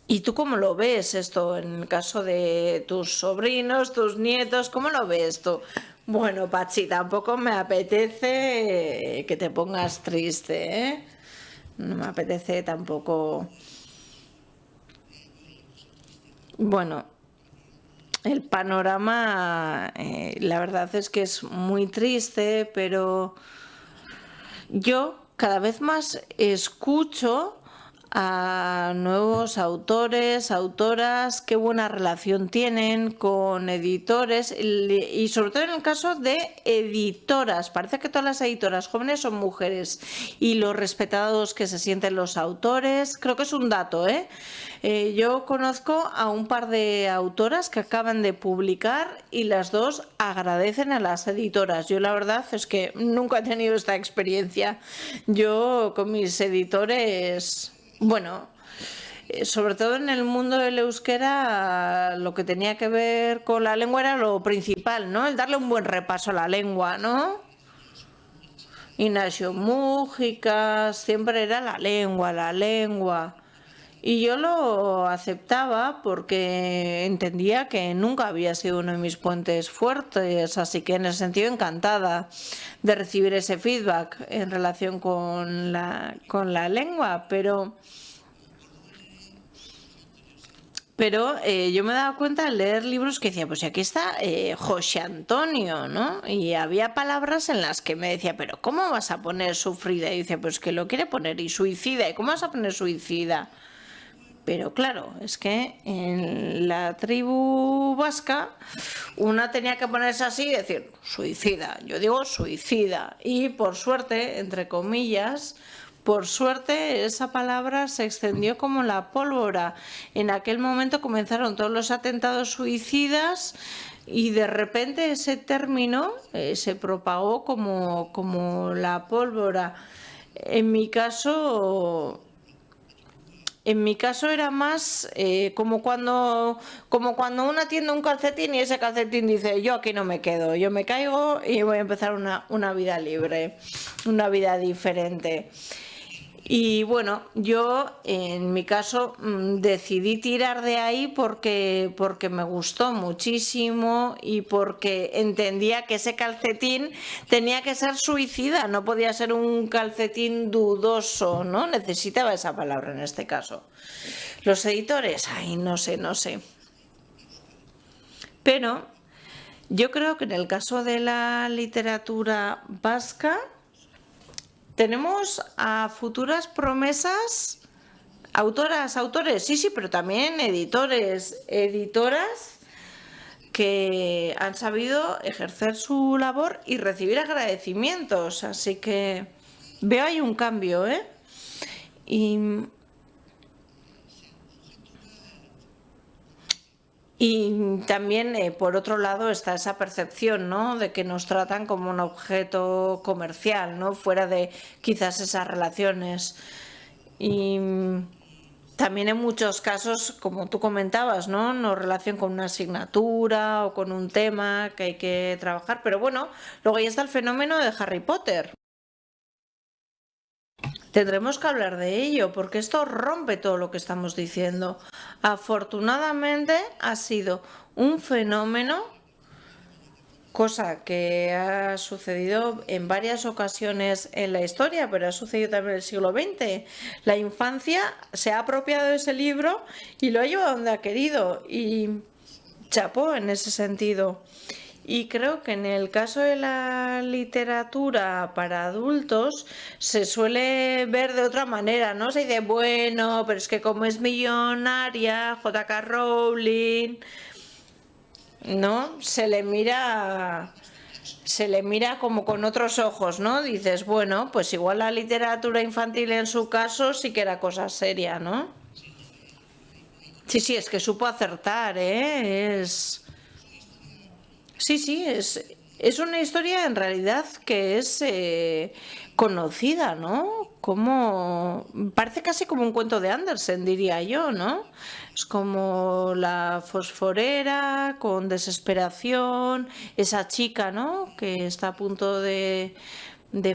¿Y tú cómo lo ves esto en el caso de tus sobrinos, tus nietos? ¿Cómo lo ves tú? Bueno, Patxi, tampoco me apetece que te pongas triste, ¿eh? No me apetece tampoco... Bueno, el panorama, la verdad es que es muy triste, pero yo cada vez más escucho a nuevos autores, autoras, qué buena relación tienen con editores y sobre todo en el caso de editoras. Parece que todas las editoras jóvenes son mujeres y lo respetados que se sienten los autores. Creo que es un dato, ¿eh? Yo conozco a un par de autoras que acaban de publicar y las dos agradecen a las editoras. Yo la verdad es que nunca he tenido esta experiencia. Yo con mis editores... Bueno, sobre todo en el mundo del euskera, lo que tenía que ver con la lengua era lo principal, ¿no? El darle un buen repaso a la lengua, ¿no? Ignacio Mújicas, siempre era la lengua. Y yo lo aceptaba porque entendía que nunca había sido uno de mis puentes fuertes, así que en ese sentido encantada de recibir ese feedback en relación con la lengua, pero yo me daba cuenta al leer libros que decía, pues aquí está José Antonio, ¿no? Y había palabras en las que me decía, pero ¿cómo vas a poner sufrida? Y dice, pues que lo quiere poner, y suicida, ¿y cómo vas a poner suicida? Pero claro, es que en la tribu vasca una tenía que ponerse así y decir suicida, yo digo suicida, y por suerte, entre comillas, por suerte esa palabra se extendió como la pólvora. En aquel momento comenzaron todos los atentados suicidas y de repente ese término se propagó como la pólvora. En mi caso era más como cuando una tienda un calcetín y ese calcetín dice, yo aquí no me quedo, yo me caigo y voy a empezar una vida libre, una vida diferente. Y bueno, yo en mi caso decidí tirar de ahí porque me gustó muchísimo y porque entendía que ese calcetín tenía que ser suicida, no podía ser un calcetín dudoso, ¿no? Necesitaba esa palabra en este caso. Los editores, ay, no sé. Pero yo creo que en el caso de la literatura vasca tenemos a futuras promesas, autoras, autores, sí, pero también editores, editoras que han sabido ejercer su labor y recibir agradecimientos. Así que veo ahí un cambio, ¿eh? Y también, por otro lado, está esa percepción, ¿no?, de que nos tratan como un objeto comercial, ¿no?, fuera de quizás esas relaciones. Y también en muchos casos, como tú comentabas, ¿no?, relación con una asignatura o con un tema que hay que trabajar. Pero bueno, luego ahí está el fenómeno de Harry Potter. Tendremos que hablar de ello porque esto rompe todo lo que estamos diciendo. Afortunadamente ha sido un fenómeno, cosa que ha sucedido en varias ocasiones en la historia, pero ha sucedido también en el siglo XX. La infancia se ha apropiado de ese libro y lo ha llevado donde ha querido, y chapó en ese sentido. Y creo que en el caso de la literatura para adultos se suele ver de otra manera, ¿no? Se dice, bueno, pero es que como es millonaria, J.K. Rowling, ¿no? Se le mira como con otros ojos, ¿no? Dices, bueno, pues igual la literatura infantil en su caso sí que era cosa seria, ¿no? Sí, es que supo acertar, ¿eh? Sí, es una historia en realidad que es conocida, ¿no? Parece casi como un cuento de Andersen, diría yo, ¿no? Es como la fosforera con desesperación, esa chica, ¿no?, que está a punto de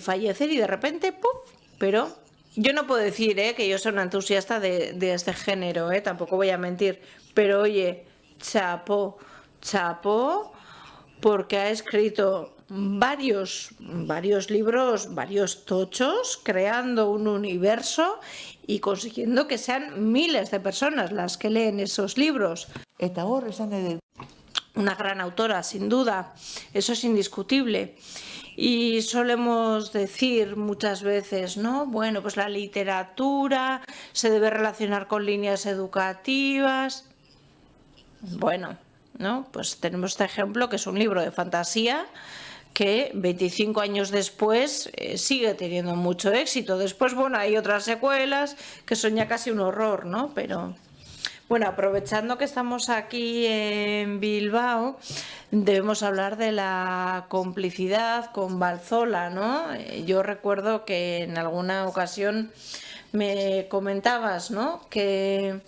fallecer y de repente, ¡puf! Pero yo no puedo decir que yo soy una entusiasta de este género, tampoco voy a mentir, pero oye, chapó, porque ha escrito varios libros, varios tochos, creando un universo y consiguiendo que sean miles de personas las que leen esos libros. Una gran autora, sin duda, eso es indiscutible. Y solemos decir muchas veces, ¿no? Bueno, pues la literatura se debe relacionar con líneas educativas. Bueno, ¿no? Pues tenemos este ejemplo, que es un libro de fantasía que 25 años después sigue teniendo mucho éxito. Después, bueno, hay otras secuelas que son ya casi un horror, ¿no? Pero bueno, aprovechando que estamos aquí en Bilbao, debemos hablar de la complicidad con Valzola, ¿no? Yo recuerdo que en alguna ocasión me comentabas, ¿no? Que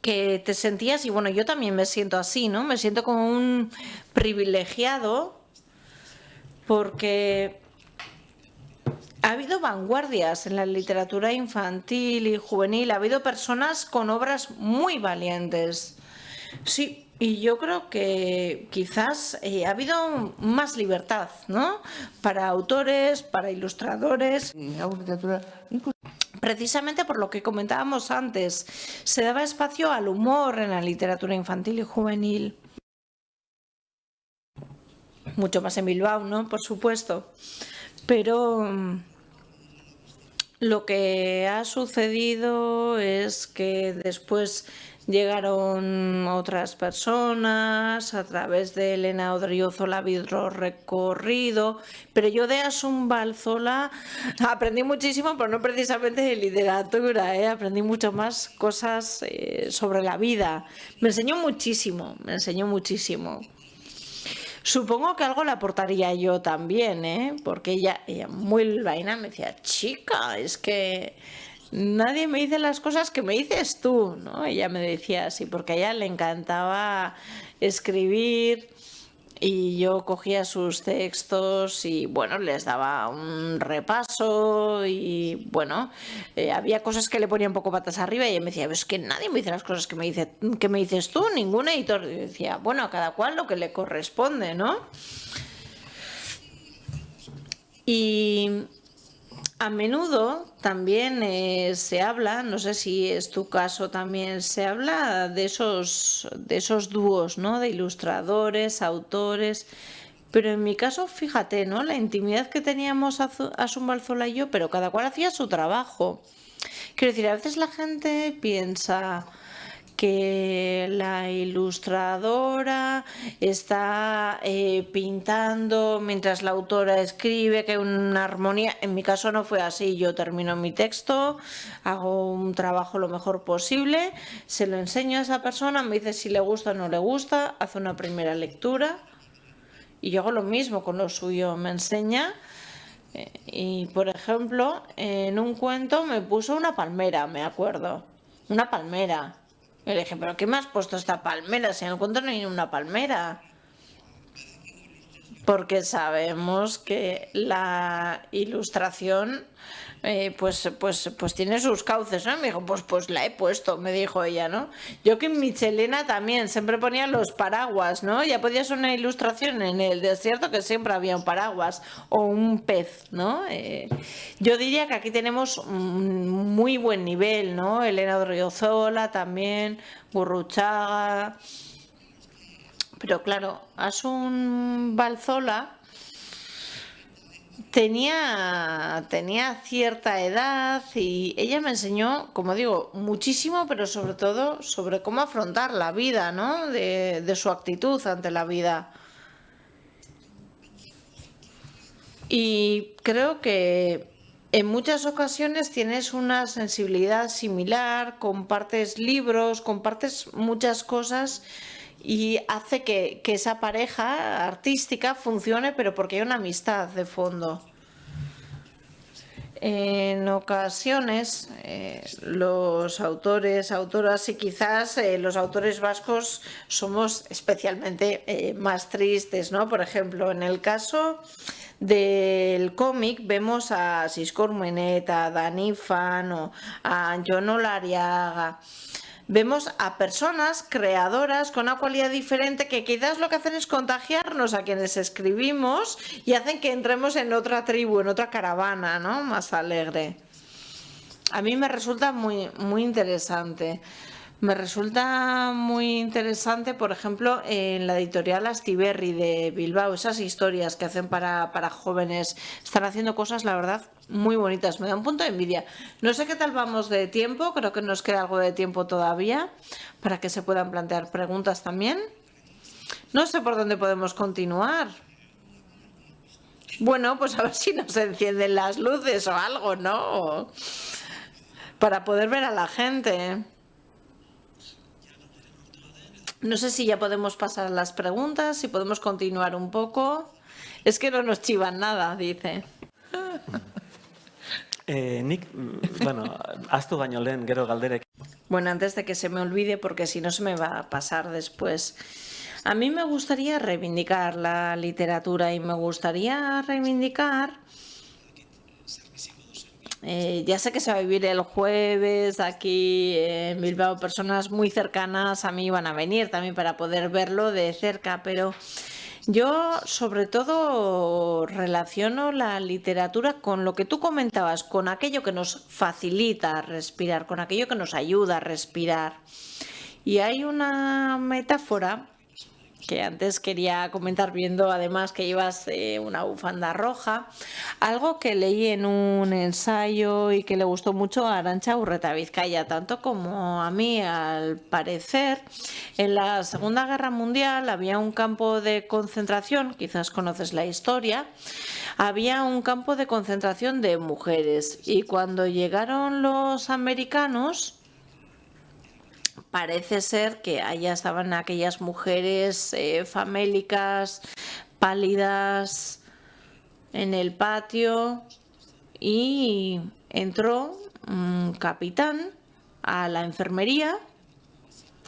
te sentías, y bueno, yo también me siento así, ¿no? Me siento como un privilegiado porque ha habido vanguardias en la literatura infantil y juvenil, ha habido personas con obras muy valientes. Sí, y yo creo que quizás ha habido más libertad, ¿no? Para autores, para ilustradores. Precisamente por lo que comentábamos antes, se daba espacio al humor en la literatura infantil y juvenil. Mucho más en Bilbao, ¿no? Por supuesto. Pero lo que ha sucedido es que después llegaron otras personas, a través de Elena Odriozola ha habido recorrido, pero yo de Asun Valzola aprendí muchísimo, pero no precisamente de literatura, aprendí mucho más cosas sobre la vida. Me enseñó muchísimo, Supongo que algo le aportaría yo también, porque ella muy vaina me decía, chica, es que nadie me dice las cosas que me dices tú, ¿no? Ella me decía así, porque a ella le encantaba escribir y yo cogía sus textos y, bueno, les daba un repaso y, bueno, había cosas que le ponía un poco patas arriba y ella me decía, es que nadie me dice las cosas que me dices tú, ningún editor. Y yo decía, bueno, a cada cual lo que le corresponde, ¿no? Y a menudo también se habla, no sé si es tu caso también, se habla de esos dúos, ¿no? De ilustradores, autores, pero en mi caso, fíjate, ¿no? La intimidad que teníamos Asun Valzola y yo, pero cada cual hacía su trabajo. Quiero decir, a veces la gente piensa que la ilustradora está pintando mientras la autora escribe, que hay una armonía. En mi caso no fue así. Yo termino mi texto, hago un trabajo lo mejor posible, se lo enseño a esa persona, me dice si le gusta o no le gusta, hace una primera lectura y yo hago lo mismo con lo suyo, me enseña. Y por ejemplo, en un cuento me puso una palmera, me acuerdo, una palmera. Y le dije, ¿pero qué me has puesto esta palmera? Si en el cuento no hay una palmera. Porque sabemos que la ilustración pues tiene sus cauces, ¿no? Me dijo, pues la he puesto, me dijo ella, ¿no? Yo que en Michelena también siempre ponía los paraguas, ¿no? Ya podía ser una ilustración en el desierto que siempre había un paraguas o un pez, ¿no? Yo diría que aquí tenemos muy buen nivel, ¿no? Elena Odriozola también, Gurruchaga. Pero claro, Asun Valzola tenía cierta edad y ella me enseñó, como digo, muchísimo, pero sobre todo sobre cómo afrontar la vida, ¿no? De su actitud ante la vida. Y creo que en muchas ocasiones tienes una sensibilidad similar, compartes libros, compartes muchas cosas y hace que esa pareja artística funcione, pero porque hay una amistad de fondo. En ocasiones los autores, autoras y quizás los autores vascos somos especialmente más tristes, ¿no? Por ejemplo, en el caso del cómic vemos a Siscor Menet, a Dani Fan o a Jon Olariaga. Vemos a personas creadoras con una cualidad diferente que quizás lo que hacen es contagiarnos a quienes escribimos y hacen que entremos en otra tribu, en otra caravana, ¿no? Más alegre. A mí me resulta muy, muy interesante Me resulta muy interesante, por ejemplo, en la editorial Astiberri de Bilbao, esas historias que hacen para jóvenes. Están haciendo cosas, la verdad, muy bonitas. Me da un punto de envidia. No sé qué tal vamos de tiempo, creo que nos queda algo de tiempo todavía para que se puedan plantear preguntas también. No sé por dónde podemos continuar. Bueno, pues a ver si nos encienden las luces o algo, ¿no? Para poder ver a la gente. No sé si ya podemos pasar a las preguntas, si podemos continuar un poco. Es que no nos chivan nada, dice. Nik, ahaztu baino lehen gero galderek. Bueno, antes de que se me olvide, porque si no se me va a pasar después. A mí me gustaría reivindicar la literatura y me gustaría reivindicar... ya sé que se va a vivir el jueves aquí en Bilbao, personas muy cercanas a mí van a venir también para poder verlo de cerca, pero yo sobre todo relaciono la literatura con lo que tú comentabas, con aquello que nos facilita respirar, con aquello que nos ayuda a respirar. Y hay una metáfora que antes quería comentar, viendo además que llevas una bufanda roja, algo que leí en un ensayo y que le gustó mucho a Arantxa Urretavizkaia, tanto como a mí. Al parecer, en la Segunda Guerra Mundial había un campo de concentración, quizás conoces la historia, había un campo de concentración de mujeres y cuando llegaron los americanos, parece ser que allá estaban aquellas mujeres famélicas, pálidas, en el patio, y entró un capitán a la enfermería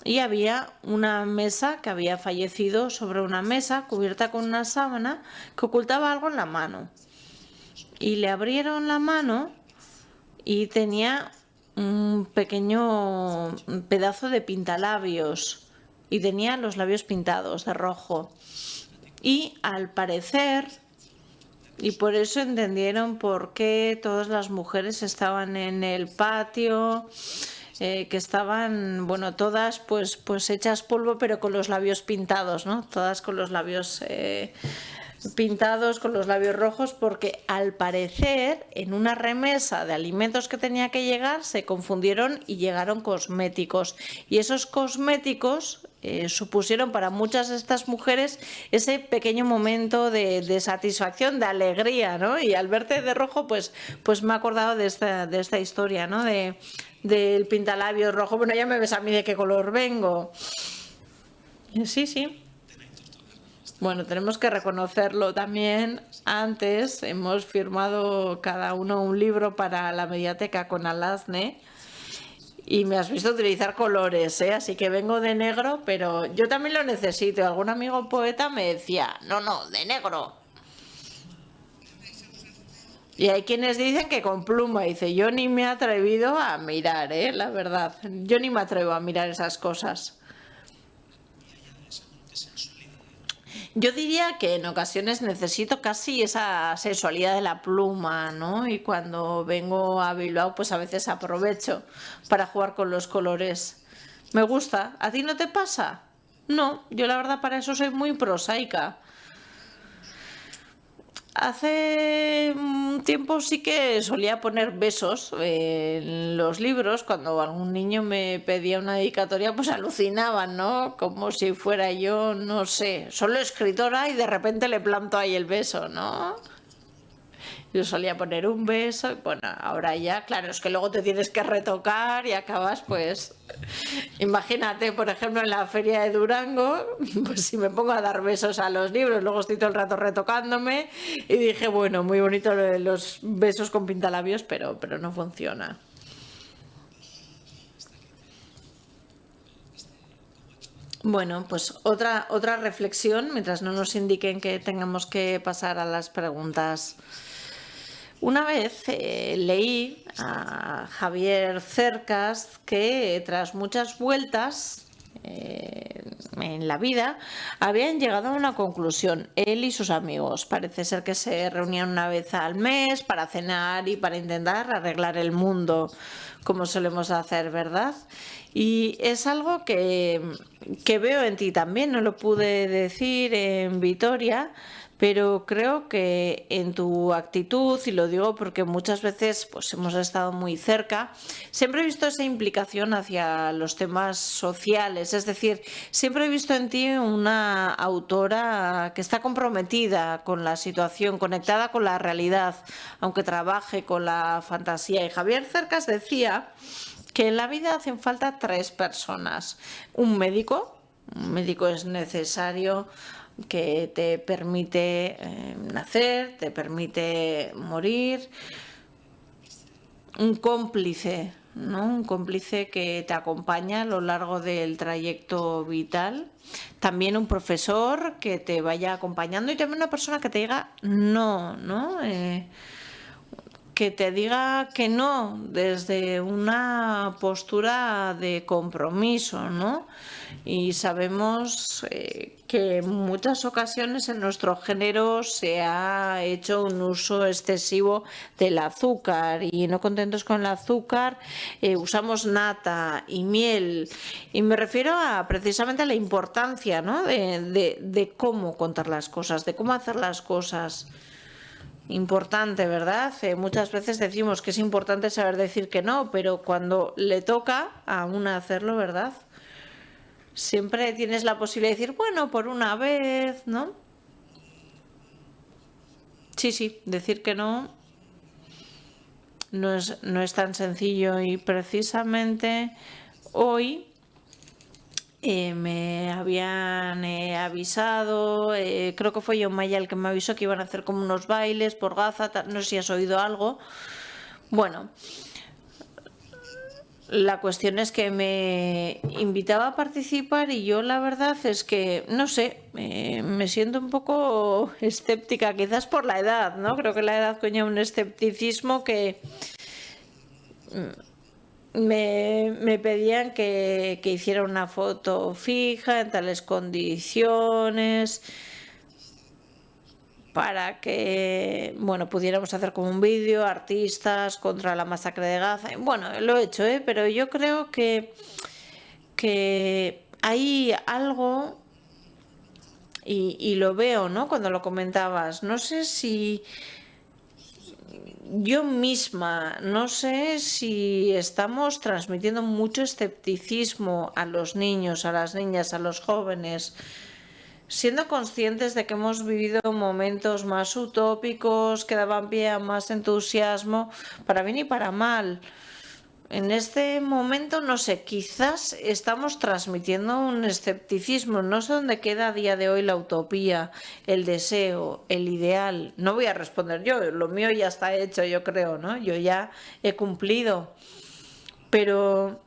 y había una mesa que había fallecido sobre una mesa cubierta con una sábana que ocultaba algo en la mano. Y le abrieron la mano y tenía un pequeño pedazo de pintalabios y tenía los labios pintados de rojo. Y al parecer, y por eso entendieron por qué todas las mujeres estaban en el patio, que estaban, bueno, todas pues hechas polvo, pero con los labios pintados, ¿no? Todas con los labios pintados, con los labios rojos, porque al parecer en una remesa de alimentos que tenía que llegar se confundieron y llegaron cosméticos, y esos cosméticos supusieron para muchas de estas mujeres ese pequeño momento de satisfacción, de alegría, ¿no? Y al verte de rojo pues me he acordado de esta historia, ¿no? Del pintalabios rojo. Bueno, ya me ves a mí de qué color vengo. Sí. Bueno, tenemos que reconocerlo también. Antes hemos firmado cada uno un libro para la mediateca con Alasne y me has visto utilizar colores, ¿eh? Así que vengo de negro, pero yo también lo necesito. Algún amigo poeta me decía, no, de negro. Y hay quienes dicen que con pluma. Dice, yo ni me he atrevido a mirar, la verdad. Yo ni me atrevo a mirar esas cosas. Yo diría que en ocasiones necesito casi esa sensualidad de la pluma, ¿no? Y cuando vengo a Bilbao, pues a veces aprovecho para jugar con los colores. Me gusta. ¿A ti no te pasa? No, yo la verdad para eso soy muy prosaica. Hace un tiempo sí que solía poner besos en los libros. Cuando algún niño me pedía una dedicatoria, pues alucinaban, ¿no? Como si fuera yo, no sé, solo escritora y de repente le planto ahí el beso, ¿no? Yo solía poner un beso y bueno, ahora ya, claro, es que luego te tienes que retocar y acabas pues... Imagínate, por ejemplo, en la feria de Durango, pues si me pongo a dar besos a los libros, luego estoy todo el rato retocándome y dije, bueno, muy bonito lo de los besos con pintalabios, pero no funciona. Bueno, pues otra reflexión, mientras no nos indiquen que tengamos que pasar a las preguntas. Una vez leí a Javier Cercas que tras muchas vueltas en la vida, habían llegado a una conclusión, él y sus amigos. Parece ser que se reunían una vez al mes para cenar y para intentar arreglar el mundo, como solemos hacer, ¿verdad? Y es algo que veo en ti también, no lo pude decir en Vitoria, pero creo que en tu actitud, y lo digo porque muchas veces pues hemos estado muy cerca, siempre he visto esa implicación hacia los temas sociales, es decir, siempre he visto en ti una autora que está comprometida con la situación, conectada con la realidad, aunque trabaje con la fantasía. Y Javier Cercas decía que en la vida hacen falta 3 personas. Un médico es necesario, que te permite nacer, te permite morir. Un cómplice, ¿no? Un cómplice que te acompaña a lo largo del trayecto vital. También un profesor que te vaya acompañando y también una persona que te diga no, ¿no? Que te diga que no desde una postura de compromiso, ¿no? Y sabemos que en muchas ocasiones en nuestro género se ha hecho un uso excesivo del azúcar, y no contentos con el azúcar usamos nata y miel, y me refiero precisamente a la importancia, ¿no? de cómo contar las cosas, de cómo hacer las cosas. Importante, ¿verdad? Muchas veces decimos que es importante saber decir que no, pero cuando le toca a una hacerlo, ¿verdad? Siempre tienes la posibilidad de decir, bueno, por una vez, ¿no? Sí, decir que no es tan sencillo, y precisamente hoy me habían avisado, creo que fue John Maya el que me avisó que iban a hacer como unos bailes por Gaza, no sé si has oído algo. Bueno, la cuestión es que me invitaba a participar y yo la verdad es que, no sé, me siento un poco escéptica, quizás por la edad, ¿no? Creo que la edad conlleva un escepticismo que me pedían que hiciera una foto fija en tales condiciones para que, bueno, pudiéramos hacer como un vídeo, artistas contra la masacre de Gaza. Bueno, lo he hecho, pero yo creo que hay algo, y lo veo, ¿no? Cuando lo comentabas, no sé si yo misma, no sé si estamos transmitiendo mucho escepticismo a los niños, a las niñas, a los jóvenes, siendo conscientes de que hemos vivido momentos más utópicos que daban pie a más entusiasmo, para bien y para mal. En este momento, no sé, quizás estamos transmitiendo un escepticismo. No sé dónde queda a día de hoy la utopía, el deseo, el ideal. No voy a responder yo, lo mío ya está hecho, yo creo, ¿no? Yo ya he cumplido. Pero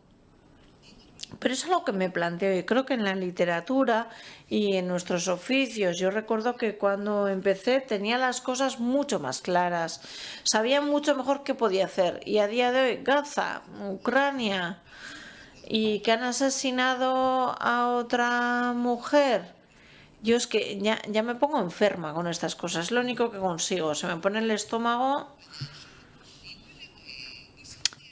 es algo que me planteo, y creo que en la literatura y en nuestros oficios, yo recuerdo que cuando empecé tenía las cosas mucho más claras, sabía mucho mejor qué podía hacer, y a día de hoy, Gaza, Ucrania, y que han asesinado a otra mujer, yo es que ya me pongo enferma con estas cosas, es lo único que consigo, se me pone el estómago.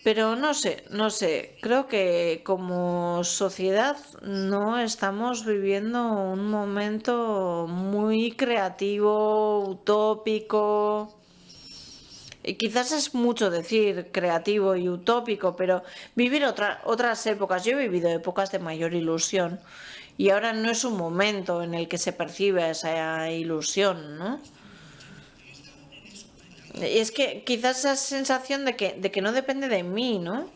Pero no sé, creo que como sociedad no estamos viviendo un momento muy creativo, utópico. Y quizás es mucho decir creativo y utópico, pero vivir otras épocas. Yo he vivido épocas de mayor ilusión, y ahora no es un momento en el que se percibe esa ilusión, ¿no? Es que quizás esa sensación de que no depende de mí, ¿no?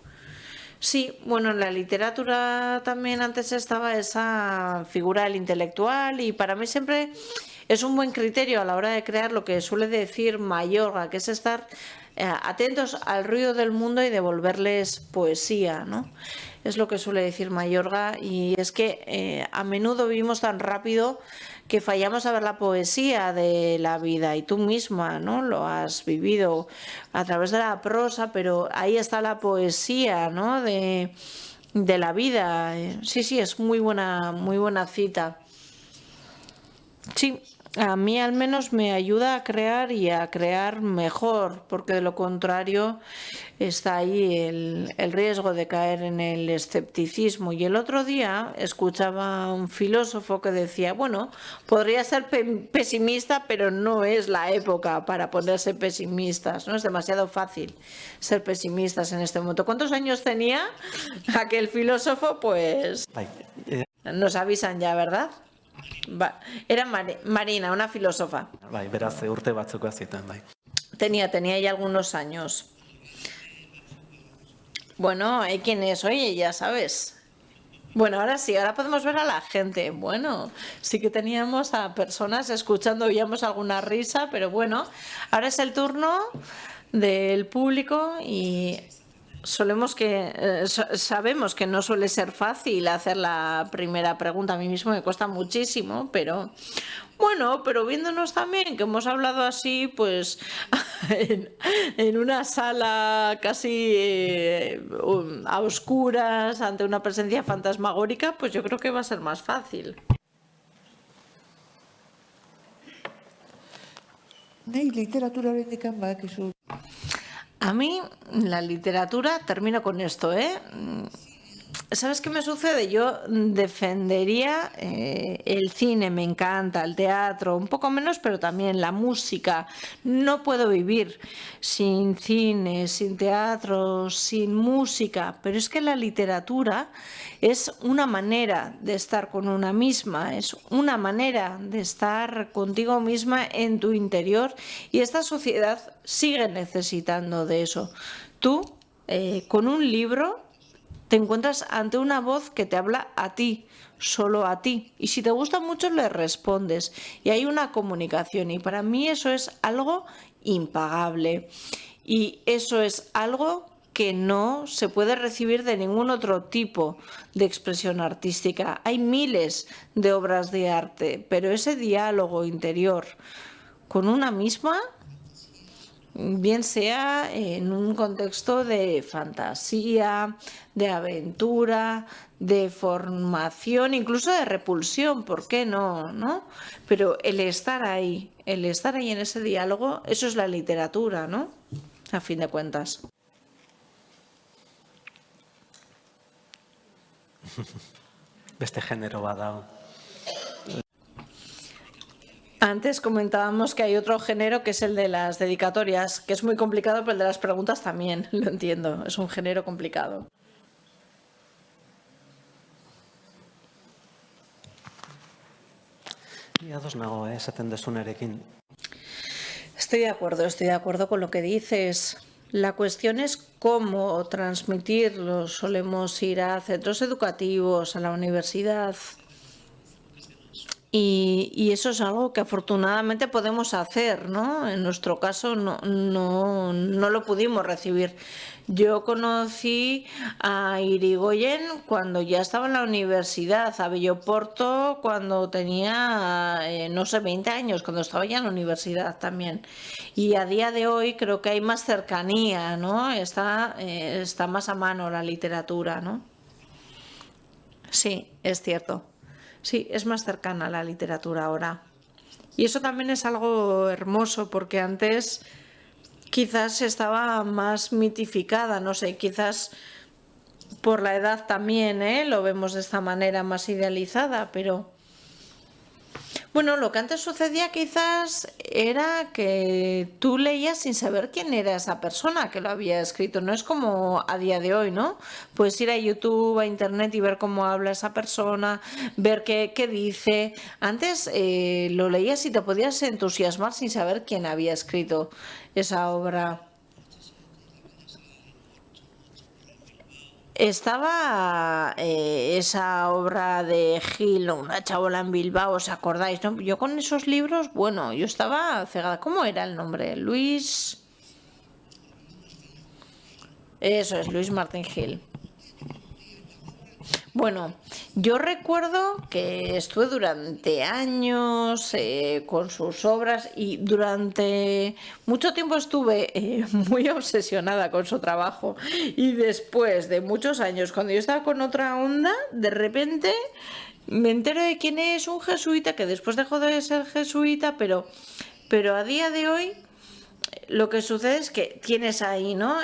Sí, bueno, en la literatura también antes estaba esa figura del intelectual, y para mí siempre es un buen criterio a la hora de crear lo que suele decir Mayorga, que es estar atentos al ruido del mundo y devolverles poesía, ¿no? Es lo que suele decir Mayorga, y es que a menudo vivimos tan rápido que fallamos a ver la poesía de la vida, y tú misma, ¿no? Lo has vivido a través de la prosa, pero ahí está la poesía, ¿no? De de la vida. Sí, es muy buena cita. Sí, a mí al menos me ayuda a crear y a crear mejor, porque de lo contrario está ahí el riesgo de caer en el escepticismo. Y el otro día escuchaba a un filósofo que decía, bueno, podría ser pesimista, pero no es la época para ponerse pesimistas, ¿no? Es demasiado fácil ser pesimistas en este momento. ¿Cuántos años tenía aquel filósofo? Pues nos avisan ya, ¿verdad? Era Marina, una filósofa. Bai, beraz, urte batzuk zituen, bai. Tenía ya algunos años. Bueno, hay quién es, oye, ya sabes. Bueno, ahora sí, ahora podemos ver a la gente. Bueno, sí que teníamos a personas escuchando, oíamos alguna risa, pero bueno, ahora es el turno del público y sabemos que no suele ser fácil hacer la primera pregunta. A mí mismo me cuesta muchísimo, pero bueno, pero viéndonos también que hemos hablado así, pues en una sala casi a oscuras, ante una presencia fantasmagórica, pues yo creo que va a ser más fácil. Nahi literaturaren badakizu. A mí, la literatura, termino con esto, ¿Sabes qué me sucede? Yo defendería el cine, me encanta, el teatro, un poco menos, pero también la música. No puedo vivir sin cine, sin teatro, sin música, pero es que la literatura es una manera de estar con una misma, es una manera de estar contigo misma en tu interior y esta sociedad sigue necesitando de eso. Tú, con un libro, te encuentras ante una voz que te habla a ti, solo a ti. Y si te gusta mucho, le respondes. Y hay una comunicación. Y para mí eso es algo impagable. Y eso es algo que no se puede recibir de ningún otro tipo de expresión artística. Hay miles de obras de arte, pero ese diálogo interior con una misma, bien sea en un contexto de fantasía, de aventura, de formación, incluso de repulsión, ¿por qué no? Pero el estar ahí en ese diálogo, eso es la literatura, ¿no? A fin de cuentas. Beste genero bat dago. Antes comentábamos que hay otro género que es el de las dedicatorias, que es muy complicado, pero el de las preguntas también, lo entiendo, es un género complicado. Ni ados nago, esaten duzunarekin. Estoy de acuerdo con lo que dices. La cuestión es cómo transmitirlo. Solemos ir a centros educativos, a la universidad. Y eso es algo que afortunadamente podemos hacer, ¿no? En nuestro caso no lo pudimos recibir. Yo conocí a Irigoyen cuando ya estaba en la universidad, a Belloporto cuando tenía, 20 años, cuando estaba ya en la universidad también. Y a día de hoy creo que hay más cercanía, ¿no? Está más a mano la literatura, ¿no? Sí, es cierto. Sí, es más cercana a la literatura ahora. Y eso también es algo hermoso, porque antes quizás estaba más mitificada, no sé, quizás por la edad también, lo vemos de esta manera más idealizada, pero bueno, lo que antes sucedía quizás era que tú leías sin saber quién era esa persona que lo había escrito. No es como a día de hoy, ¿no? Puedes ir a YouTube, a Internet y ver cómo habla esa persona, ver qué dice. Antes lo leías y te podías entusiasmar sin saber quién había escrito esa obra. Estaba esa obra de Gil, Una chabola en Bilbao, ¿os acordáis? ¿No? Yo con esos libros, bueno, yo estaba cegada. ¿Cómo era el nombre? Luis... Eso es, Luis Martín Gil. Bueno, Yo recuerdo que estuve durante años con sus obras y durante mucho tiempo estuve muy obsesionada con su trabajo, y después de muchos años, cuando yo estaba con otra onda, de repente me entero de quién es un jesuita que después dejó de ser jesuita, pero a día de hoy lo que sucede es que tienes ahí, ¿no?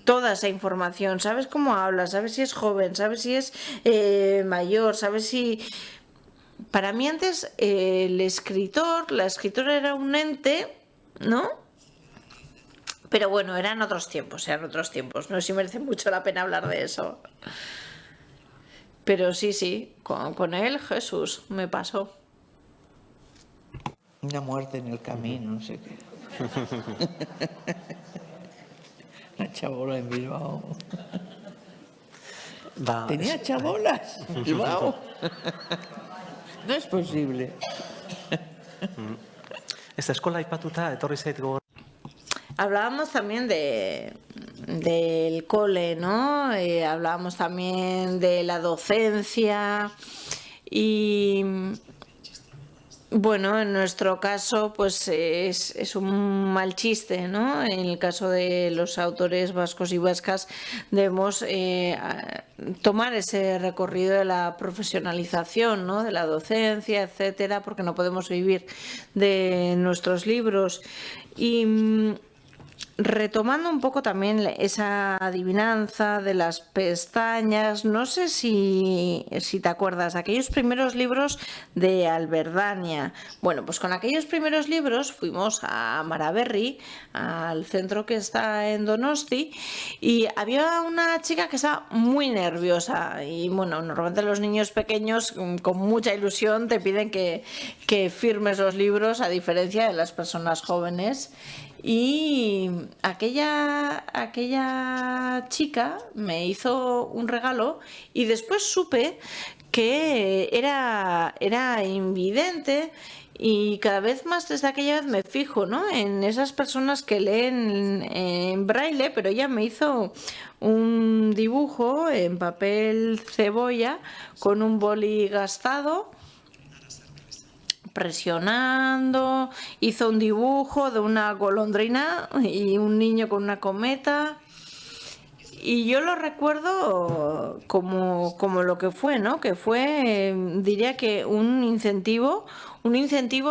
Toda esa información, sabes cómo habla, sabes si es joven, sabes si es mayor, sabes si... Para mí antes la escritora era un ente, ¿no? Pero bueno, eran otros tiempos, no sé si merece mucho la pena hablar de eso. Pero sí, con él, Jesús, me pasó. Una muerte en el camino, no sé qué. La chabola en Bilbao. ¿Tenía chabolas en Bilbao? No es posible. Esta eskola aipatuta etorri zait gogora. Hablábamos también del cole, ¿no? Hablábamos también de la docencia y... Bueno, en nuestro caso, pues es un mal chiste, ¿no? En el caso de los autores vascos y vascas, debemos tomar ese recorrido de la profesionalización, ¿no? De la docencia, etcétera, porque no podemos vivir de nuestros libros. Y retomando un poco también esa adivinanza de las pestañas, no sé si te acuerdas, aquellos primeros libros de Alberdania. Bueno, pues con aquellos primeros libros fuimos a Maraberri, al centro que está en Donosti, y había una chica que estaba muy nerviosa. Y bueno, normalmente los niños pequeños con mucha ilusión te piden que firmes los libros, a diferencia de las personas jóvenes. Y aquella chica me hizo un regalo y después supe que era invidente, y cada vez más desde aquella vez me fijo, ¿no? En esas personas que leen en braille, pero ella me hizo un dibujo en papel cebolla con un boli gastado, presionando, hizo un dibujo de una golondrina y un niño con una cometa, y yo lo recuerdo como lo que fue, ¿no? Que fue, diría que un incentivo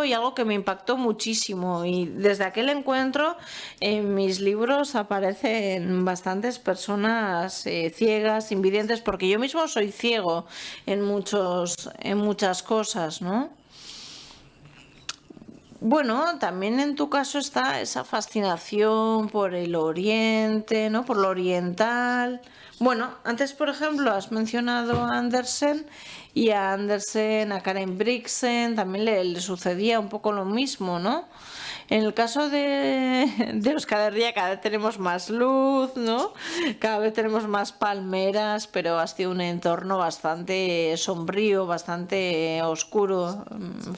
y algo que me impactó muchísimo, y desde aquel encuentro en mis libros aparecen bastantes personas ciegas, invidentes, porque yo mismo soy ciego en muchas cosas, ¿no? Bueno, también en tu caso está esa fascinación por el oriente, ¿no? Por lo oriental. Bueno, antes, por ejemplo, has mencionado a Andersen, y a Andersen, a Karen Blixen, también le sucedía un poco lo mismo, ¿no? En el caso de Euskal Herria cada vez tenemos más luz, ¿no? Cada vez tenemos más palmeras, pero ha sido un entorno bastante sombrío, bastante oscuro.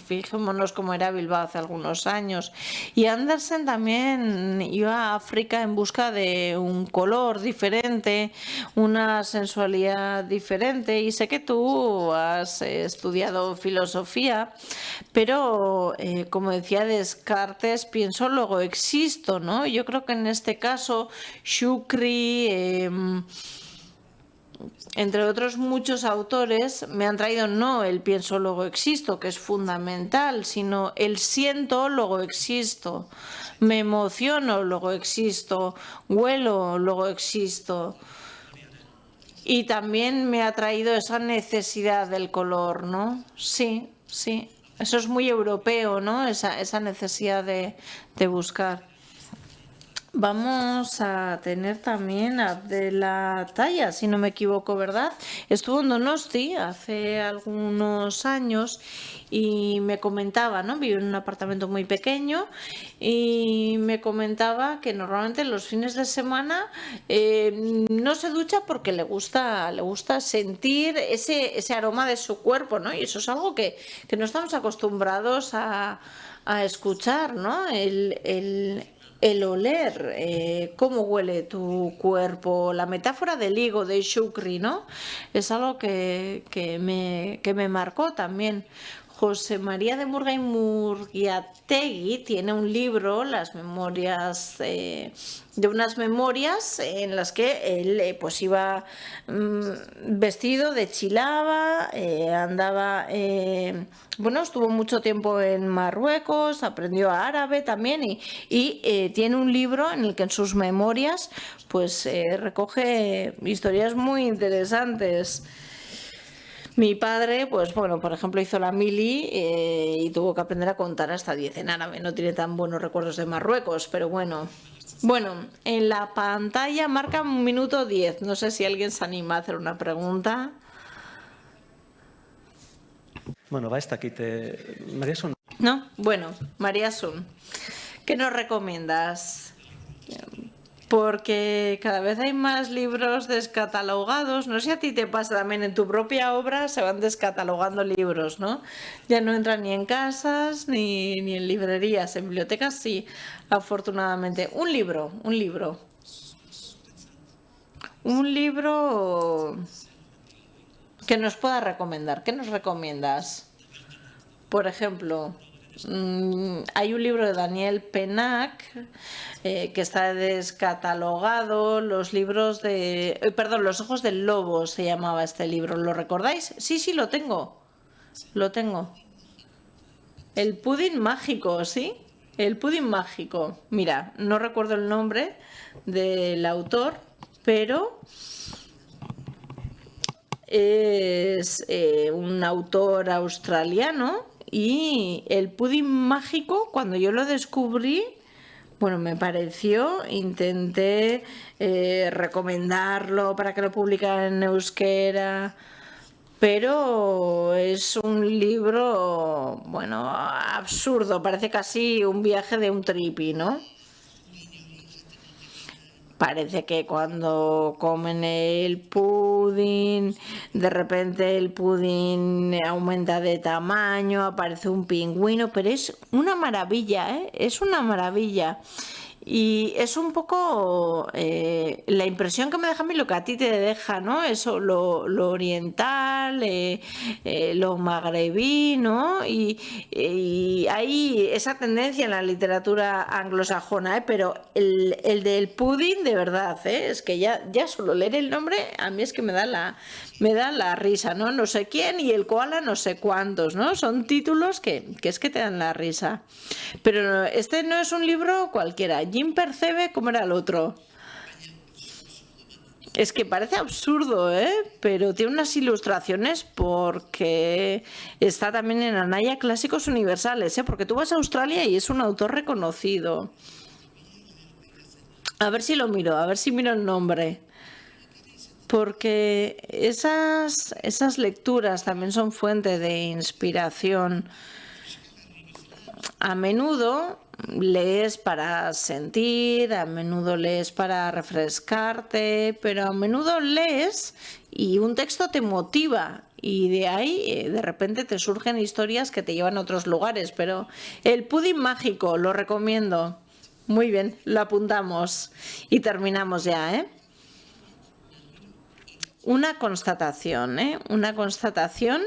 Fijémonos cómo era Bilbao hace algunos años. Y Andersen también iba a África en busca de un color diferente, una sensualidad diferente. Y sé que tú has estudiado filosofía, pero como decía Descartes, pienso luego existo, ¿no? Yo creo que en este caso Shukri, entre otros muchos autores, me han traído no el pienso luego existo, que es fundamental, sino el siento luego existo, me emociono luego existo, huelo luego existo. Y también me ha traído esa necesidad del color, ¿no? Sí. Eso es muy europeo, ¿no? Esa necesidad de buscar. Vamos a tener también a Abdela Taya, si no me equivoco, ¿verdad? Estuvo en Donosti hace algunos años y me comentaba, ¿no? Vive en un apartamento muy pequeño y me comentaba que normalmente los fines de semana no se ducha porque le gusta sentir ese aroma de su cuerpo, ¿no? Y eso es algo que no estamos acostumbrados a escuchar, ¿no? el oler, cómo huele tu cuerpo, la metáfora del higo de Shukri, ¿no? Es algo que me marcó también. José María de Murga y Murguiategui tiene un libro, las memorias, de unas memorias en las que él pues iba vestido de chilaba, andaba, bueno, estuvo mucho tiempo en Marruecos, aprendió árabe también y tiene un libro en el que en sus memorias pues recoge historias muy interesantes. Mi padre, pues bueno, por ejemplo, hizo la mili y tuvo que aprender a contar hasta 10 en árabe. No tiene tan buenos recuerdos de Marruecos, pero bueno. Bueno, en la pantalla marca 1 minuto 10. No sé si alguien se anima a hacer una pregunta. Bueno, va esta aquí. María Sun. ¿No? Bueno, María Sun, ¿qué nos recomiendas? Porque cada vez hay más libros descatalogados. No sé si a ti te pasa también, en tu propia obra se van descatalogando libros, ¿no? Ya no entran ni en casas ni en librerías, en bibliotecas sí, afortunadamente. Un libro que nos pueda recomendar. ¿Qué nos recomiendas? Por ejemplo, hay un libro de Daniel Pennac que está descatalogado, los libros de... perdón, Los ojos del lobo se llamaba este libro, ¿lo recordáis? Sí, lo tengo. El pudín mágico, ¿sí? El pudín mágico. Mira, no recuerdo el nombre del autor, pero es un autor australiano. Y el pudín mágico, cuando yo lo descubrí, bueno, me pareció, intenté recomendarlo para que lo publicaran en euskera, pero es un libro, bueno, absurdo, parece casi un viaje de un tripi, ¿no? Parece que cuando comen el pudín, de repente el pudín aumenta de tamaño, aparece un pingüino, pero es una maravilla, ¿eh? Es una maravilla. Y es un poco la impresión que me deja a mí lo que a ti te deja, ¿no? Eso, lo oriental, lo magrebí, ¿no? Y hay esa tendencia en la literatura anglosajona, ¿eh? Pero el del pudding, de verdad, ¿eh? Es que ya solo leer el nombre, a mí es que me da la risa, ¿no? No sé quién y el koala no sé cuántos, ¿no? Son títulos que es que te dan la risa. Pero este no es un libro cualquiera. Jim Percebe, ¿cómo era el otro? Es que parece absurdo, ¿eh? Pero tiene unas ilustraciones porque está también en Anaya Clásicos Universales, ¿eh? Porque tú vas a Australia y es un autor reconocido. A ver si lo miro, a ver si miro el nombre. Porque esas lecturas también son fuente de inspiración. A menudo lees para sentir, a menudo lees para refrescarte, pero a menudo lees y un texto te motiva y de ahí de repente te surgen historias que te llevan a otros lugares. Pero el pudín mágico lo recomiendo. Muy bien, lo apuntamos y terminamos ya, ¿eh? Una constatación, ¿eh? Una constatación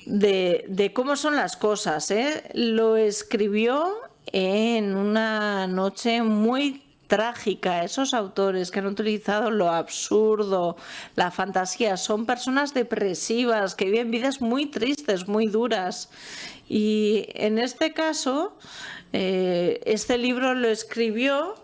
de cómo son las cosas, ¿eh? Lo escribió en una noche muy trágica. Esos autores que han utilizado lo absurdo, la fantasía, son personas depresivas que viven vidas muy tristes, muy duras. Y en este caso, este libro lo escribió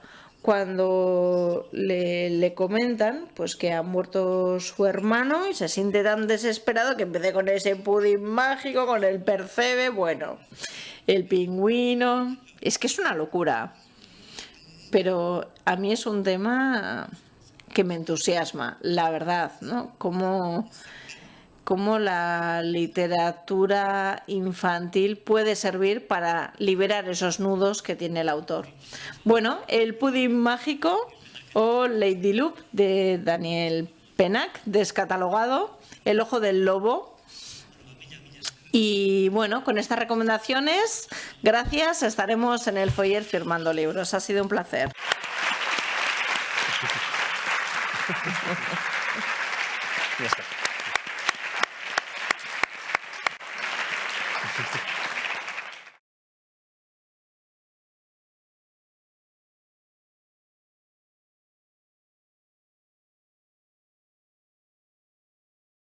cuando le comentan pues que ha muerto su hermano y se siente tan desesperado que empecé con ese pudín mágico, con el percebe, bueno, el pingüino. Es que es una locura. Pero a mí es un tema que me entusiasma, la verdad, ¿no? Cómo la literatura infantil puede servir para liberar esos nudos que tiene el autor. Bueno, El pudín mágico o Lady Luck de Daniel Pennac, descatalogado, El ojo del lobo. Y bueno, con estas recomendaciones, gracias, estaremos en el foyer firmando libros. Ha sido un placer. Ya está.